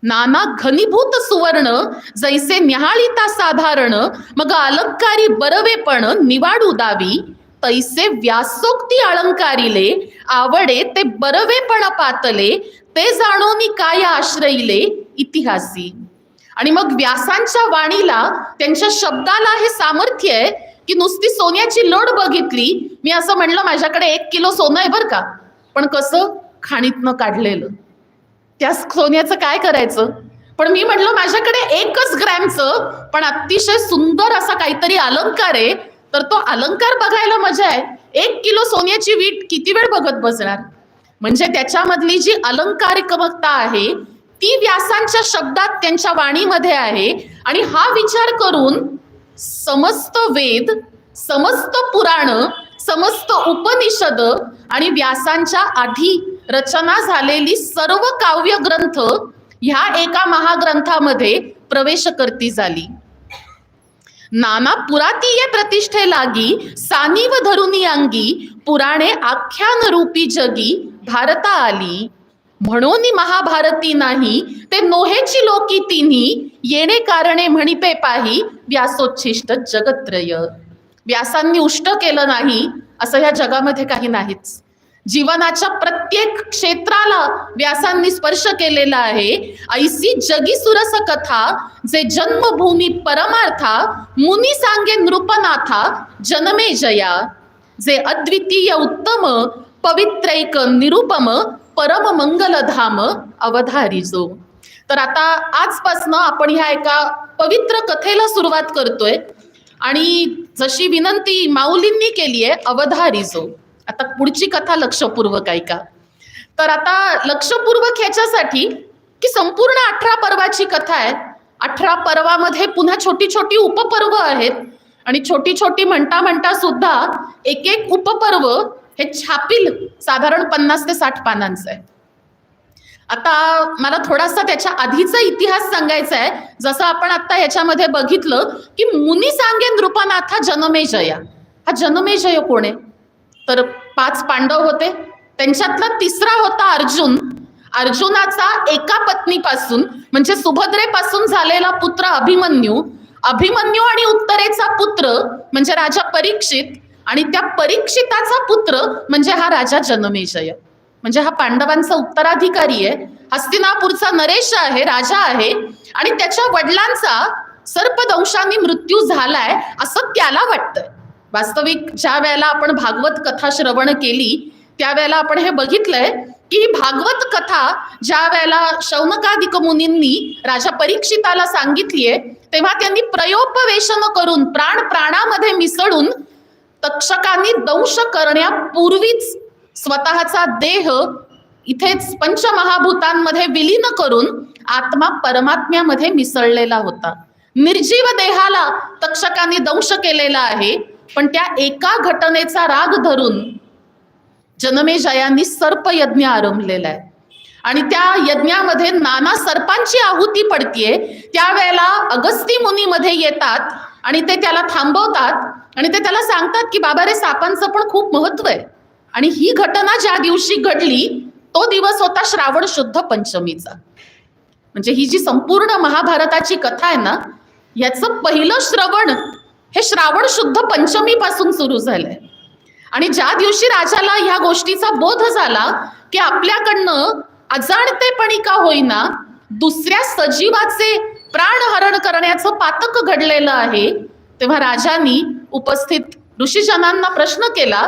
नाना घनीभूत सुवर्ण जैसे न्याहाळीता साधारण मग अलंकारी बरवेपण निवाडू दावी तैसे व्यासोक्ती अलंकारिले आवडे ते बरवेपण पातले ते जाणोनी काय आश्रईले इतिहासी. आणि मग व्यासांच्या वाणीला त्यांच्या शब्दाला हे सामर्थ्य आहे की नुसती सोन्याची लोड बघितली. मी असं म्हणलं माझ्याकडे 1 किलो सोनं आहे बरं का, पण कसं खाणीतनं काढलेलं. त्या सोन्याचं काय करायचं, पण मी म्हटलं माझ्याकडे 1 ग्रॅमचं पण अतिशय सुंदर असा काहीतरी अलंकार आहे, तर तो अलंकार बघायला मजा आहे. 1 किलो सोन्याची वीट किती वेळ बघत बसणार. म्हणजे त्याच्यामधली जी अलंकारिकता आहे ती व्यासांच्या शब्दात त्यांच्या वाणीमध्ये आहे. आणि हा विचार करून समस्त वेद, समस्त पुराण, समस्त उपनिषद आणि व्यासांच्या आधी रचना झालेली सर्व काव्य ग्रंथ ह्या एका महाग्रंथामध्ये प्रवेश करती झाली. नाना पुरातीय प्रतिष्ठे लागी सानिव धरुनी अंगी पुराणे आख्यान रूपी जगी भारता आली. म्हणून महाभारती नाही ते नोहेची लोकी तिन्ही येणे कारणे म्हणिपे पाही व्यासोच्छिष्ट जगत्रय. व्यासांनी उष्ट केलं नाही असं ह्या जगामध्ये काही नाहीच. जीवनाच्या प्रत्येक क्षेत्राला व्यासांनी स्पर्श केलेला आहे. ऐसी जगी सुरस कथा जे जन्मभूमी परमार्था मुनी सांगे नृपनाथा जनमे जया. जे अद्वितीय उत्तम पवित्रैक निरुपम परम मंगलधाम अवधारिजो. तर आता आजपासून आपण ह्या एका पवित्र कथेला सुरुवात करतोय आणि जशी विनंती माऊलींनी केली आहे अवधारिजो. आता पुढची कथा लक्षपूर्वक ऐका. तर आता लक्षपूर्वक ह्याच्यासाठी की संपूर्ण 18 पर्वाची कथा आहे. 18 पर्वामध्ये पुन्हा छोटी छोटी उपपर्व आहेत आणि छोटी छोटी म्हणता म्हणता सुद्धा एक एक उपपर्व हे छापील साधारण 50 ते 60 पानांचं आहे. आता मला थोडासा त्याच्या आधीचा इतिहास सांगायचा आहे. जसं आपण आता ह्याच्यामध्ये बघितलं की मुनी सांगे नृपनाथा जनमेजया. हा जनमेजय कोण आहे, तर 5 पांडव होते. त्यांच्यातला तिसरा होता अर्जुन. अर्जुनाचा एका पत्नीपासून म्हणजे सुभद्रेपासून झालेला पुत्र अभिमन्यू. अभिमन्यू आणि उत्तरेचा पुत्र म्हणजे राजा परीक्षित आणि त्या परीक्षिताचा पुत्र म्हणजे हा राजा जनमेजय. म्हणजे हा पांडवांचा उत्तराधिकारी आहे. हस्तिनापूरचा नरेश आहे, राजा आहे आणि त्याच्या वडिलांचा सर्पदंशाने मृत्यू झालाय असं त्याला वाटतंय. वास्तविक ज्या वेळेला आपण भागवत कथा श्रवण केली त्यावेळेला आपण हे बघितलंय की ही भागवत कथा ज्या वेळेला शौनकादिक मुनींनी राजा परीक्षिताला सांगितलीये तेव्हा त्यांनी प्रयोपवेशन करून प्राण प्राणामध्ये मिसळून तक्षकांनी दंश करण्यापूर्वीच स्वतःचा देह इथेच पंचमहाभूतांमध्ये विलीन करून आत्मा परमात्म्यामध्ये मिसळलेला होता. निर्जीव देहाला तक्षकाने दंश केलेला आहे, पण त्या एका घटनेचा राग धरून जनमेजयांनी सर्पयज्ञ आरंभलेला आहे आणि त्या यज्ञामध्ये नाना सर्पांची आहुती पडतीये. त्यावेळेला अगस्ती मुनी मध्ये येतात आणि ते त्याला थांबवतात आणि ते त्याला सांगतात की बाबा रे, सापांचं पण खूप महत्व आहे. आणि ही घटना ज्या दिवशी घडली तो दिवस होता श्रावण शुद्ध पंचमीचा. म्हणजे ही जी संपूर्ण महाभारताची कथा आहे ना, याचं पहिलं श्रवण हे श्रावण शुद्ध पंचमी पासून सुरू झालंय. आणि ज्या दिवशी राजाला ह्या गोष्टीचा बोध झाला की आपल्याकडनं अजाणतेपणी का होईना दुसऱ्या सजीवाचे प्राणहरण करण्याचं पातक घडलेलं आहे, तेव्हा राजांनी उपस्थित ऋषीजनांना प्रश्न केला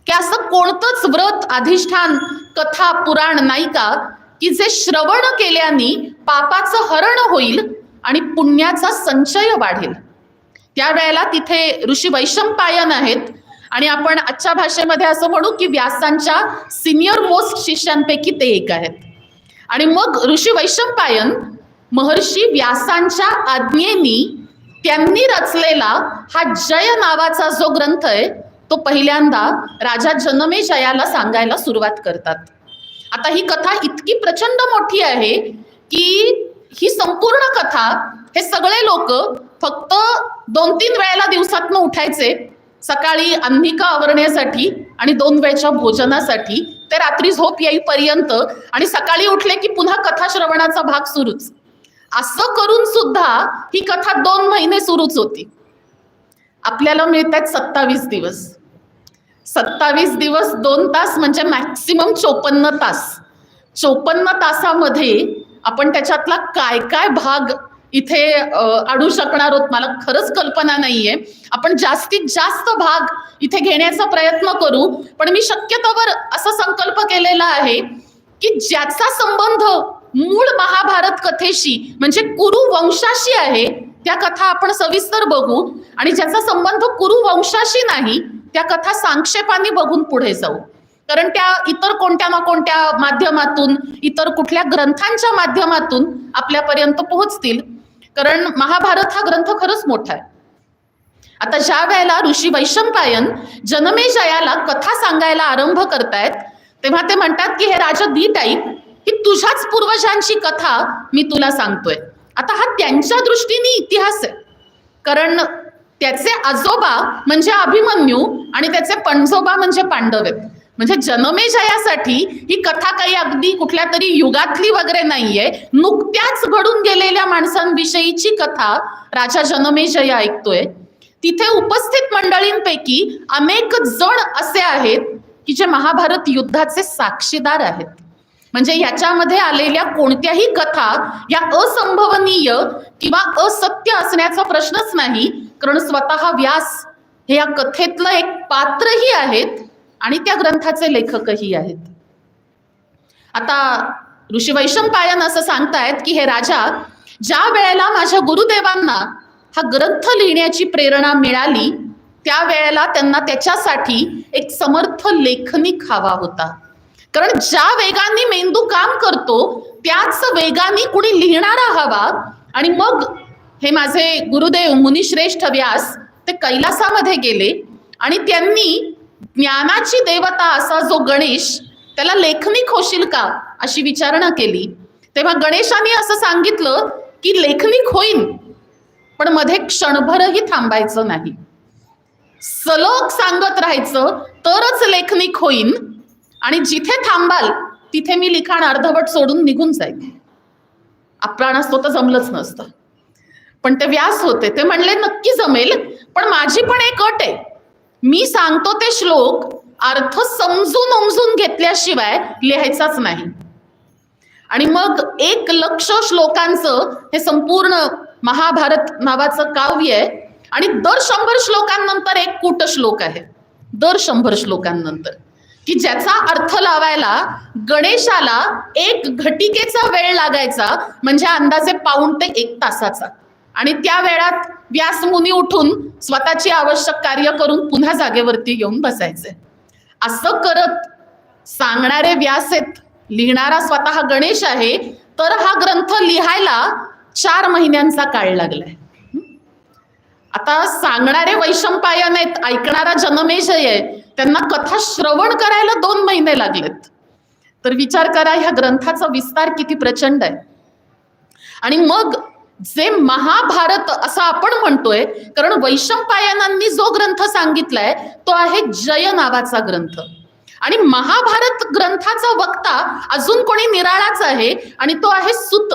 की असं कोणतंच व्रत, अधिष्ठान, कथा, पुराण नाही का की जे श्रवण केल्याने पापाचं हरण होईल आणि पुण्याचा संचय वाढेल. त्यावेळेला तिथे ऋषी वैशंपायन आहेत आणि आपण आजच्या भाषेमध्ये असं म्हणू की व्यासांच्या सिनियर मोस्ट शिष्यांपैकी ते एक आहेत. आणि मग ऋषी वैशंपायन महर्षी व्यासांच्या आज्ञेनी त्यांनी रचलेला हा जय नावाचा जो ग्रंथ आहे तो पहिल्यांदा राजा जनमेजयाला सांगायला सुरुवात करतात. आता ही कथा इतकी प्रचंड मोठी आहे की ही संपूर्ण कथा हे सगळे लोक फक्त 2-3 वेळेला दिवसातनं उठायचे, सकाळी अंधिका आवरण्यासाठी आणि 2 वेळच्या भोजनासाठी, ते रात्री झोप येईपर्यंत, आणि सकाळी उठले की पुन्हा कथा श्रवणाचा भाग सुरूच. असं करून सुद्धा ही कथा 2 महिने सुरूच होती. आपल्याला मिळतात 27 दिवस. 27 दिवस 2 तास म्हणजे मॅक्सिमम 54 तास. 54 तासामध्ये आपण त्याच्यातला काय काय भाग इथे आणू शकणार आहोत मला खरंच कल्पना नाहीये. आपण जास्तीत जास्त भाग इथे घेण्याचा प्रयत्न करू, पण मी शक्यतोवर असा संकल्प केलेला आहे की ज्याचा संबंध मूळ महाभारत कथेशी म्हणजे कुरु वंशाशी आहे त्या कथा आपण सविस्तर बघू, आणि ज्याचा संबंध कुरु वंशाशी नाही त्या कथा संक्षेपाने बघून पुढे जाऊ. कारण त्या इतर कोणत्या ना कोणत्या माध्यमातून, इतर कुठल्या ग्रंथांच्या माध्यमातून आपल्यापर्यंत पोहोचतील. कारण महाभारत हा ग्रंथ खरंच मोठा आहे. आता ज्या वेळेला ऋषी वैशंपायन जनमेजयाला कथा सांगायला आरंभ करतायत तेव्हा ते म्हणतात की हे राजा दी टाईप, ही तुझ्याच पूर्वजांची कथा मी तुला सांगतोय. आता हा त्यांच्या दृष्टीने इतिहास आहे, कारण त्याचे आजोबा म्हणजे अभिमन्यू आणि त्याचे पणजोबा म्हणजे पांडव आहेत. म्हणजे जनमेजयासाठी ही कथा काही अगदी कुठल्या तरी युगातली वगैरे नाहीये, नुकत्याच घडून गेलेल्या माणसांविषयीची कथा राजा जनमेजय ऐकतोय. तिथे उपस्थित मंडळींपैकी अनेक जण असे आहेत की जे महाभारत युद्धाचे साक्षीदार आहेत. म्हणजे याच्यामध्ये आलेल्या कोणत्याही कथा या असंभवनीय किंवा असत्य असण्याचा प्रश्नच नाही, कारण स्वतः व्यास हे या कथेतलं एक पात्रही आहेत आणि त्या ग्रंथाचे लेखकही आहेत. आता ऋषी वैशंपायन असं सांगतायत की हे राजा, ज्या वेळेला माझ्या गुरुदेवांना हा ग्रंथ लिहिण्याची प्रेरणा मिळाली त्यावेळेला त्यांना त्याच्यासाठी एक समर्थ लेखनिक हवा होता. कारण ज्या वेगाने मेंदू काम करतो त्याच वेगाने कुणी लिहिणारा हवा. आणि मग हे माझे गुरुदेव मुनिश्रेष्ठ व्यास ते कैलासामध्ये गेले आणि त्यांनी ज्ञानाची देवता असा जो गणेश, त्याला लेखनिक होशील का अशी विचारणा केली. तेव्हा गणेशाने असं सांगितलं की लेखनिक होईन, पण मध्ये क्षणभरही थांबायचं नाही, सलग सांगत राहायचं तरच लेखनिक होईन, आणि जिथे थांबाल तिथे मी लिखाण अर्धवट सोडून निघून जाईल. आपणास असतो तर जमलंच नसतं. पण ते व्यास होते, ते म्हणले नक्की जमेल, पण माझी पण एक अट आहे, मी सांगतो ते श्लोक अर्थ समजून उमजून घेतल्याशिवाय लिहायचाच नाही. आणि मग 1,00,000 श्लोकांचं हे संपूर्ण महाभारत नावाचं काव्य आहे. आणि दर 100 श्लोकांनंतर एक कूट श्लोक आहे, दर 100 श्लोकांनंतर, की ज्याचा अर्थ लावायला गणेशाला 1 घटिकेचा वेळ लागायचा, म्हणजे अंदाजे 1.5 ते 1 तासाचा. आणि त्या वेळात व्यास मुनी उठून स्वतःची आवश्यक कार्य करून पुन्हा जागेवरती येऊन बसायचे. असं करत सांगणारे व्यास आहेत, लिहिणारा स्वतः गणेश आहे, तर हा ग्रंथ लिहायला 4 महिन्यांचा काळ लागलाय. आता सांगणारे वैशंपायन आहेत, ऐकणारा जनमेजय आहे, त्यांना कथा श्रवण करायला 2 महिने लागलेत. तर विचार करा ह्या ग्रंथाचा विस्तार किती प्रचंड आहे. आणि मग जे महाभारत असं आपण म्हणतोय, कारण वैशंपायनांनी जो ग्रंथ सांगितलाय तो आहे जय नावाचा ग्रंथ. आणि महाभारत ग्रंथाचा वक्ता अजून कोणी निराळाच आहे, आणि तो आहे सूत.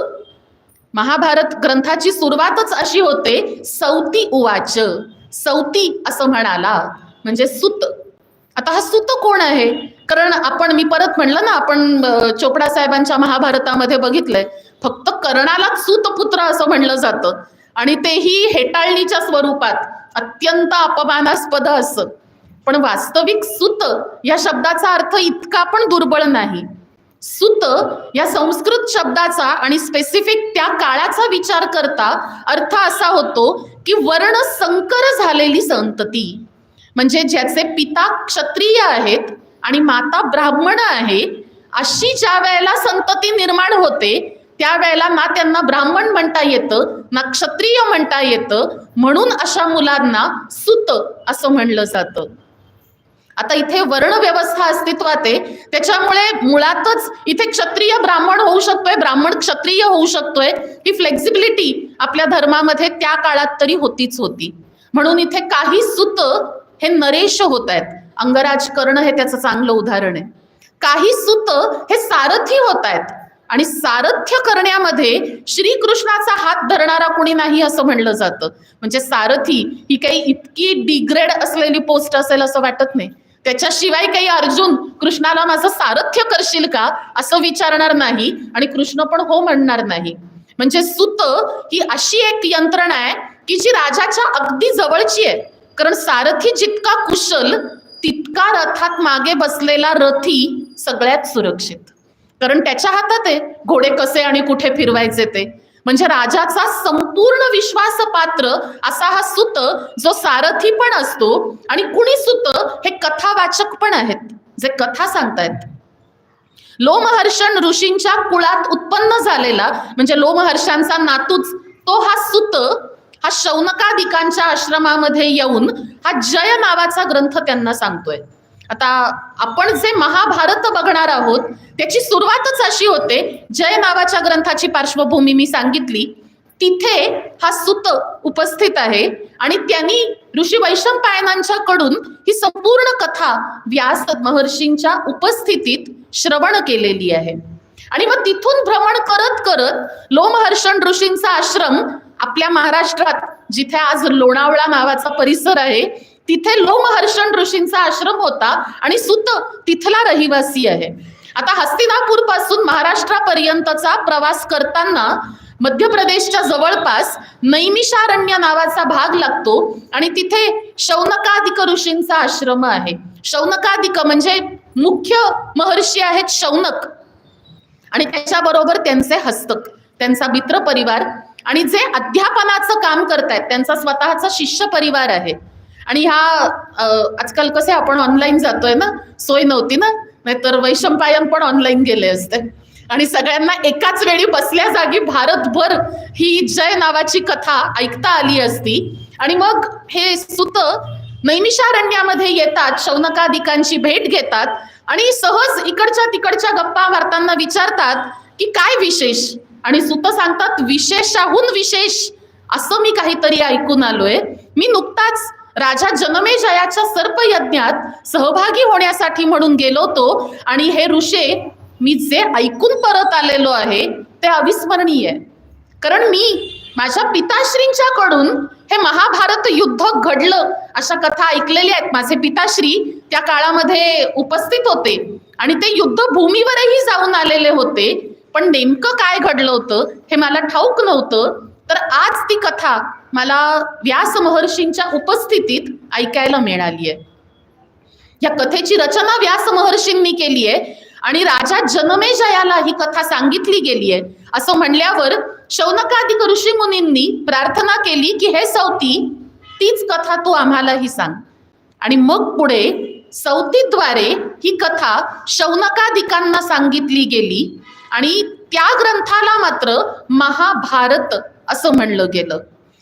महाभारत ग्रंथाची सुरुवातच अशी होते, सौती उवाच, सौती असं म्हणाला, म्हणजे सूत. आता हा सूत कोण आहे? कारण मी परत म्हणलं ना, आपण चोपडा साहेबांच्या महाभारतामध्ये बघितलंय, फक्त कर्णालाच सूतपुत्र असं म्हणलं जातं, आणि तेही हेटाळणीच्या स्वरूपात, अत्यंत अपमानास्पद असं. पण वास्तविक सूत या शब्दाचा अर्थ इतका पण दुर्बळ नाही. सूत या संस्कृत शब्दाचा आणि स्पेसिफिक त्या काळाचा विचार करता अर्थ असा होतो की वर्ण संकर झालेली संतती, म्हणजे ज्याचे पिता क्षत्रिय आहेत आणि माता ब्राह्मण आहे, अशी ज्या वेळेला संतती निर्माण होते त्यावेळेला ना त्यांना ब्राह्मण म्हणता येतं ना क्षत्रिय म्हणता येतं, म्हणून अशा मुलांना सूत असं म्हणलं जातं. आता इथे वर्ण व्यवस्था अस्तित्वात आहे, त्याच्यामुळे मुळातच इथे क्षत्रिय ब्राह्मण होऊ शकतोय, ब्राह्मण क्षत्रिय होऊ शकतोय, ही फ्लेक्झिबिलिटी आपल्या धर्मामध्ये त्या काळात तरी होतीच होती. म्हणून इथे काही सूत हे नरेश होत आहेत. अंगराज कर्ण हे त्याचं चांगलं उदाहरण आहे. काही सूत हे सारथी होत आहेत, आणि सारथ्य करण्यामध्ये श्रीकृष्णाचा हात धरणारा कोणी नाही असं म्हणलं जातं. म्हणजे सारथी ही काही इतकी डिग्रेड असलेली पोस्ट असेल असं वाटत नाही. त्याच्याशिवाय काही अर्जुन कृष्णाला माझं सारथ्य करशील का असं विचारणार नाही, आणि कृष्ण पण हो म्हणणार नाही. म्हणजे सूत ही अशी एक यंत्रणा आहे की जी राजाच्या अगदी जवळची आहे. कारण सारथी जितका कुशल तितका रथात मागे बसलेला रथी सगळ्यात सुरक्षित, कारण त्याच्या हातात आहे घोडे कसे आणि कुठे फिरवायचे ते. म्हणजे राजाचा संपूर्ण विश्वासपात्र असा हा सूत, जो सारथी पण असतो, आणि कुणी सूत हे कथावाचक पण आहेत, जे कथा सांगतायत. लोमहर्षण ऋषींच्या कुळात उत्पन्न झालेला, म्हणजे लोमहर्षांचा नातूच तो हा सूत, हा शौनकादिकांच्या आश्रमामध्ये येऊन हा जय नावाचा ग्रंथ त्यांना सांगतोय. आता आपण जे महाभारत बघणार आहोत त्याची सुरुवातच अशी होते. जय नावाच्या ग्रंथाची पार्श्वभूमी मी सांगितली, तिथे हा सूत उपस्थित आहे, आणि त्यांनी ऋषी वैशंपायनांच्याकडून ही संपूर्ण कथा व्यास महर्षींच्या उपस्थितीत श्रवण केलेली आहे. आणि मग तिथून भ्रमण करत करत लोमहर्षण ऋषींचा आश्रम आपल्या महाराष्ट्रात, जिथे आज लोणावळा नावाचा परिसर आहे, तिथे लोमहर्षण ऋषींचा आश्रम होता, आणि सूत तिथला रहिवासी आहे. आता हस्तिनापूर पासून महाराष्ट्रापर्यंतचा प्रवास करताना मध्य प्रदेशच्या जवळपास नैमिषारण्य नावाचा भाग लागतो, आणि तिथे शौनकादिक ऋषींचा आश्रम आहे. शौनकादिक म्हणजे मुख्य महर्षी आहेत शौनक, आणि त्याच्याबरोबर त्यांचे हस्तक, त्यांचा मित्र परिवार, आणि जे अध्यापनाचं काम करतायत त्यांचा स्वतःचा शिष्य परिवार आहे. आणि आजकाल कसे आपण ऑनलाईन जातोय ना, सोय नव्हती ना, नाहीतर वैशंपायन पण ऑनलाईन गेले असते, आणि सगळ्यांना एकाच वेळी बसल्या जागी भारतभर ही जय नावाची कथा ऐकता आली असती. आणि मग हे सूत नैमिषारण्यामध्ये येतात, शौनकादिकांची भेट घेतात, आणि सहज इकडच्या तिकडच्या गप्पा मारताना विचारतात की काय विशेष, आणि सूत सांगतात विशेषाहून विशेष असं मी काहीतरी ऐकून आलोय. मी नुकताच राजा जनमेजयाच्या सर्पयज्ञात सहभागी होण्यासाठी म्हणून गेलो होतो, आणि हे ऋषे मी जे ऐकून परत आलेलो आहे ते अविस्मरणीय आहे. कारण मी माझ्या पिताश्रींच्याकडून हे महाभारत युद्ध घडलं अशा कथा ऐकलेल्या आहेत. माझे पिताश्री त्या काळामध्ये उपस्थित होते, आणि ते युद्धभूमीवरही जाऊन आलेले होते, पण नेमकं काय घडलं होतं हे मला ठाऊक नव्हतं. तर आज ती कथा मला व्यास महर्षींच्या उपस्थितीत ऐकायला मिळाली आहे. या कथेची रचना व्यास महर्षींनी केली आहे, आणि राजा जनमेजयाला ही कथा सांगितली गेली आहे. असं म्हणल्यावर शौनकादिक ऋषी मुनींनी प्रार्थना केली की हे सौती, तीच कथा तू आम्हालाही सांग. आणि मग पुढे सौतीद्वारे ही कथा शौनकादिकांना सांगितली गेली, आणि त्या ग्रंथाला मात्र महाभारत असं म्हणलं गेलं.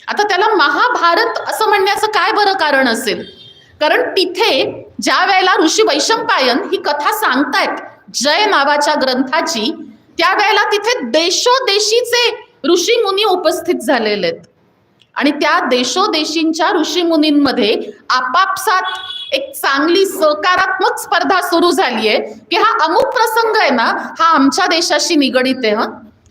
आता त्याला महाभारत असं म्हणण्याचं काय बरं कारण असेल? कारण तिथे ज्या वेळेला ऋषी वैशंपायन ही कथा सांगतायत जय नावाच्या ग्रंथाची, त्यावेळेला तिथे देशोदेशीचे ऋषी मुनी उपस्थित झालेले आहेत आणि त्या देशोदेशींच्या ऋषी मुनींमध्ये आपापसात एक चांगली सकारात्मक स्पर्धा सुरू झाली आहे की हा अमुक प्रसंग आहे ना, हा आमच्या देशाशी निगडीत आहे.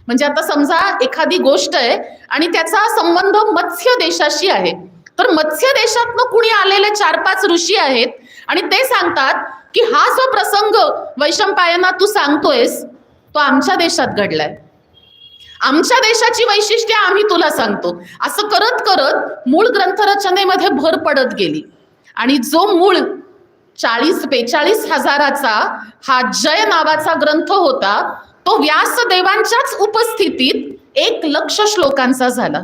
म्हणजे आता समजा एखादी गोष्ट आहे आणि त्याचा संबंध मत्स्य देशाशी आहे, तर मत्स्य देशातनं कुणी आलेले 4-5 ऋषी आहेत आणि ते सांगतात की हा जो प्रसंग वैशंपायना तू सांगतोयस तो आमच्या देशात घडलाय, आमच्या देशाची वैशिष्ट्ये आम्ही तुला सांगतो. असं करत करत मूळ ग्रंथरचनेमध्ये भर पडत गेली आणि जो मूळ 40-42 हजाराचा हा जय नावाचा ग्रंथ होता तो व्यासदेवांच्याच उपस्थितीत 1,00,000 श्लोकांचा झाला.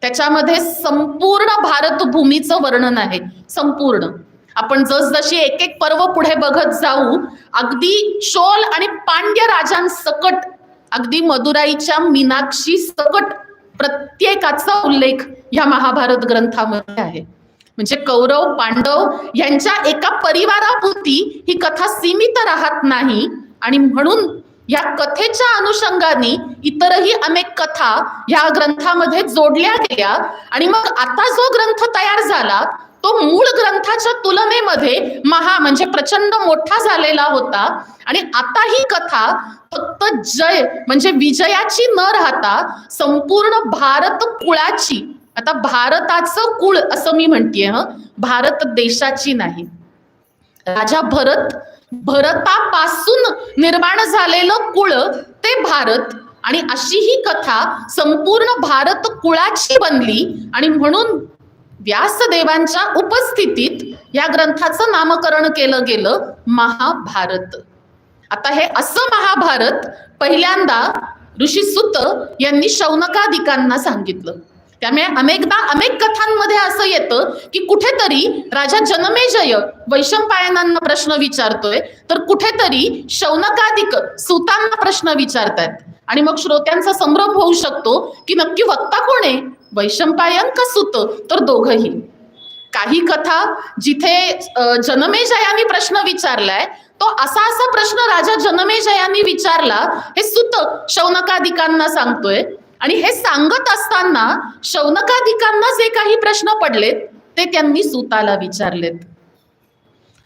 त्याच्यामध्ये संपूर्ण भारतभूमीचं वर्णन आहे. संपूर्ण आपण जसजशी एक एक पर्व पुढे बघत जाऊ, अगदी चोल आणि पांड्य राजांसकट, अगदी मदुराईच्या मीनाक्षी सकट प्रत्येकाचा उल्लेख या महाभारत ग्रंथामध्ये आहे. म्हणजे कौरव पांडव यांच्या एका परिवारापुरती ही कथा सीमित राहत नाही आणि म्हणून या कथेच्या अनुषंगाने इतरही अनेक कथा या ग्रंथामध्ये जोडल्या गेल्या आणि मग आता जो ग्रंथ तयार झाला तो मूळ ग्रंथाच्या तुलनेमध्ये म्हणजे प्रचंड मोठा झालेला होता आणि आता ही कथा फक्त जय म्हणजे विजयाची न राहता संपूर्ण भारत कुळाची, आता भारताचं कुळ असं मी म्हणतेय, भारत देशाची नाही, राजा भरतापासून निर्माण झालेलं कुळ ते भारत, आणि अशी ही कथा संपूर्ण भारत कुळाची बनली आणि म्हणून व्यासदेवांच्या उपस्थितीत या ग्रंथाचं नामकरण केलं गेलं महाभारत. आता हे असं महाभारत पहिल्यांदा ऋषी सूत यांनी शौनकादिकांना सांगितलं. त्यामुळे अनेकदा अनेक कथांमध्ये असं येतं की कुठेतरी राजा जनमेजय वैशंपायनांना प्रश्न विचारतोय तर कुठेतरी शौनकादिक सूतांना प्रश्न विचारतायत आणि मग श्रोत्यांचा संभ्रम होऊ शकतो की नक्की वक्ता कोण आहे, वैशंपायन का सूत, तर दोघंही. काही कथा जिथे जनमेजयानी प्रश्न विचारलाय तो असा प्रश्न राजा जनमेजयानी विचारला हे सूत शौनकादिकांना सांगतोय आणि हे सांगत असताना शौनकादिकांना जे काही प्रश्न पडलेत ते त्यांनी सूताला विचारलेत.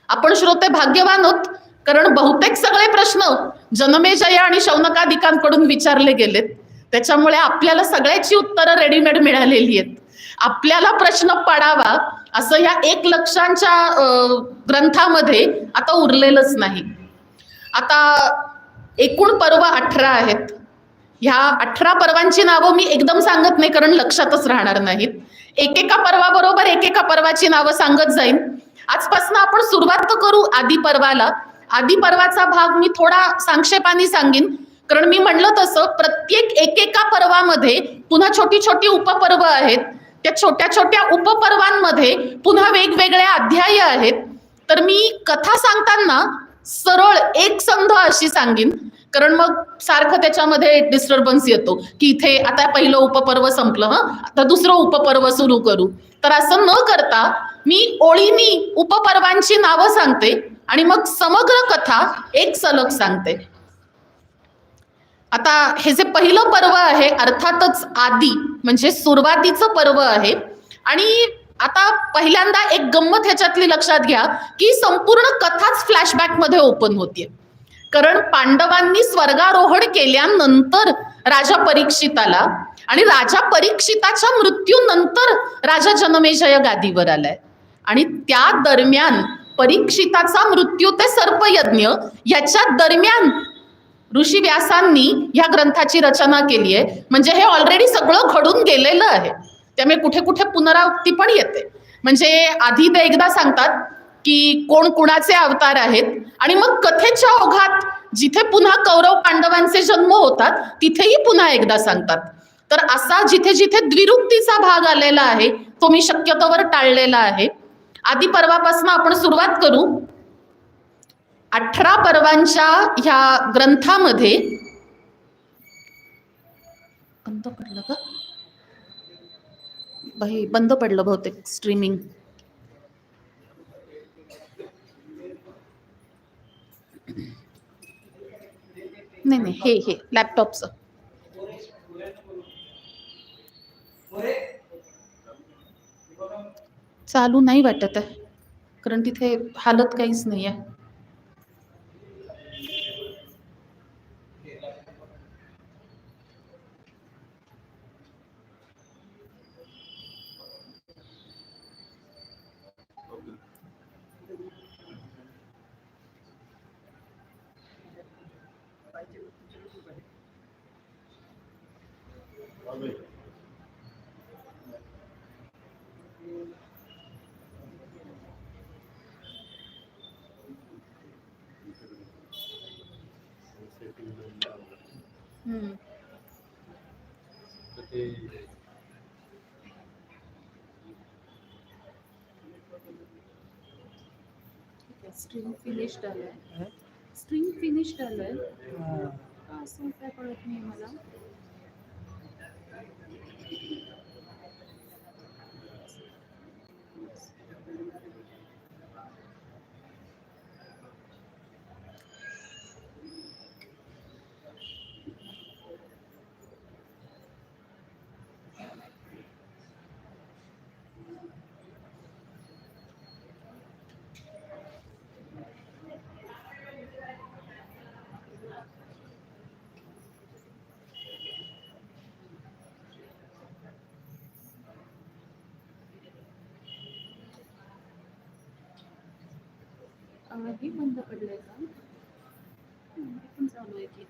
आपण श्रोते भाग्यवान आहोत, कारण बहुतेक सगळे प्रश्न जनमेजय आणि शौनकादिकांकडून विचारले गेलेत. त्याच्यामुळे आपल्याला सगळ्याची उत्तरं रेडीमेड मिळालेली आहेत. आपल्याला प्रश्न पडावा असं ह्या 1,00,000च्या ग्रंथामध्ये आता उरलेलंच नाही. आता एकूण पर्व 18 आहेत. ह्या 18 पर्वांची नावं मी एकदम सांगत नाही कारण लक्षातच राहणार नाहीत. एकेका पर्वाबरोबर एकेका पर्वाची नावं सांगत जाईन. आजपासून आपण सुरुवात करू आदी पर्वाला. आदी पर्वाचा भाग मी थोडा संक्षेपाने सांगेन, कारण मी म्हणलं तसं प्रत्येक एकेका पर्वामध्ये पुन्हा छोटी छोटी उपपर्व आहेत. त्या छोट्या छोट्या उपपर्वांमध्ये पुन्हा वेगवेगळे अध्याय आहेत. तर मी कथा सांगताना सरळ एकसंध अशी सांगेन, कारण मग सारखं त्याच्यामध्ये डिस्टर्बन्स येतो की इथे आता पहिलं उपपर्व संपलं, आता दुसरं उपपर्व सुरू करू. तर असं न करता मी ओळीनी उपपर्वांची नावं सांगते आणि मग समग्र कथा एक सलग सांगते. आता हे जे पहिलं पर्व आहे अर्थातच आदी म्हणजे सुरुवातीचं पर्व आहे. आणि आता पहिल्यांदा एक गंमत ह्याच्यातली लक्षात घ्या की संपूर्ण कथाच फ्लॅशबॅक मध्ये ओपन होतीये. कारण पांडवांनी स्वर्गारोहण केल्यानंतर राजा परीक्षित आला आणि राजा परीक्षिताच्या मृत्यूनंतर राजा जनमेजय गादीवर आलाय आणि त्या दरम्यान परीक्षिताचा मृत्यू ते सर्पयज्ञ याच्या दरम्यान ऋषी व्यासांनी ह्या ग्रंथाची रचना केली आहे. म्हणजे हे ऑलरेडी सगळं घडून गेलेलं आहे. त्यामुळे कुठे कुठे पुनरावृत्ती पण येते. म्हणजे आधी ते एकदा सांगतात की कोण कुणाचे अवतार आहेत आणि मग कथेच्या ओघात जिथे पुन्हा कौरव पांडवांचे जन्म होतात तिथेही पुन्हा एकदा सांगतात. तर असा जिथे जिथे द्विरुक्तीचा भाग आलेला आहे तो मी शक्यतोवर टाळलेला आहे. आदी पर्वापासून आपण सुरुवात करू. 18 पर्वांच्या ह्या ग्रंथामध्ये बंद पडलं का बाई? बंद पडलं बहुतेक स्ट्रीमिंग. नाही नाही, हे लॅपटॉपचं चालू नाही वाटत आहे, कारण तिथे हालत काहीच नाही आहे. हम्म. तर ते स्ट्रिंग फिनिश्ड आलंय, स्ट्रिंग फिनिश्ड आलंय का असं काय कळत नाही मला. हे बंद पडलंय का? हे पण चालू आहे की.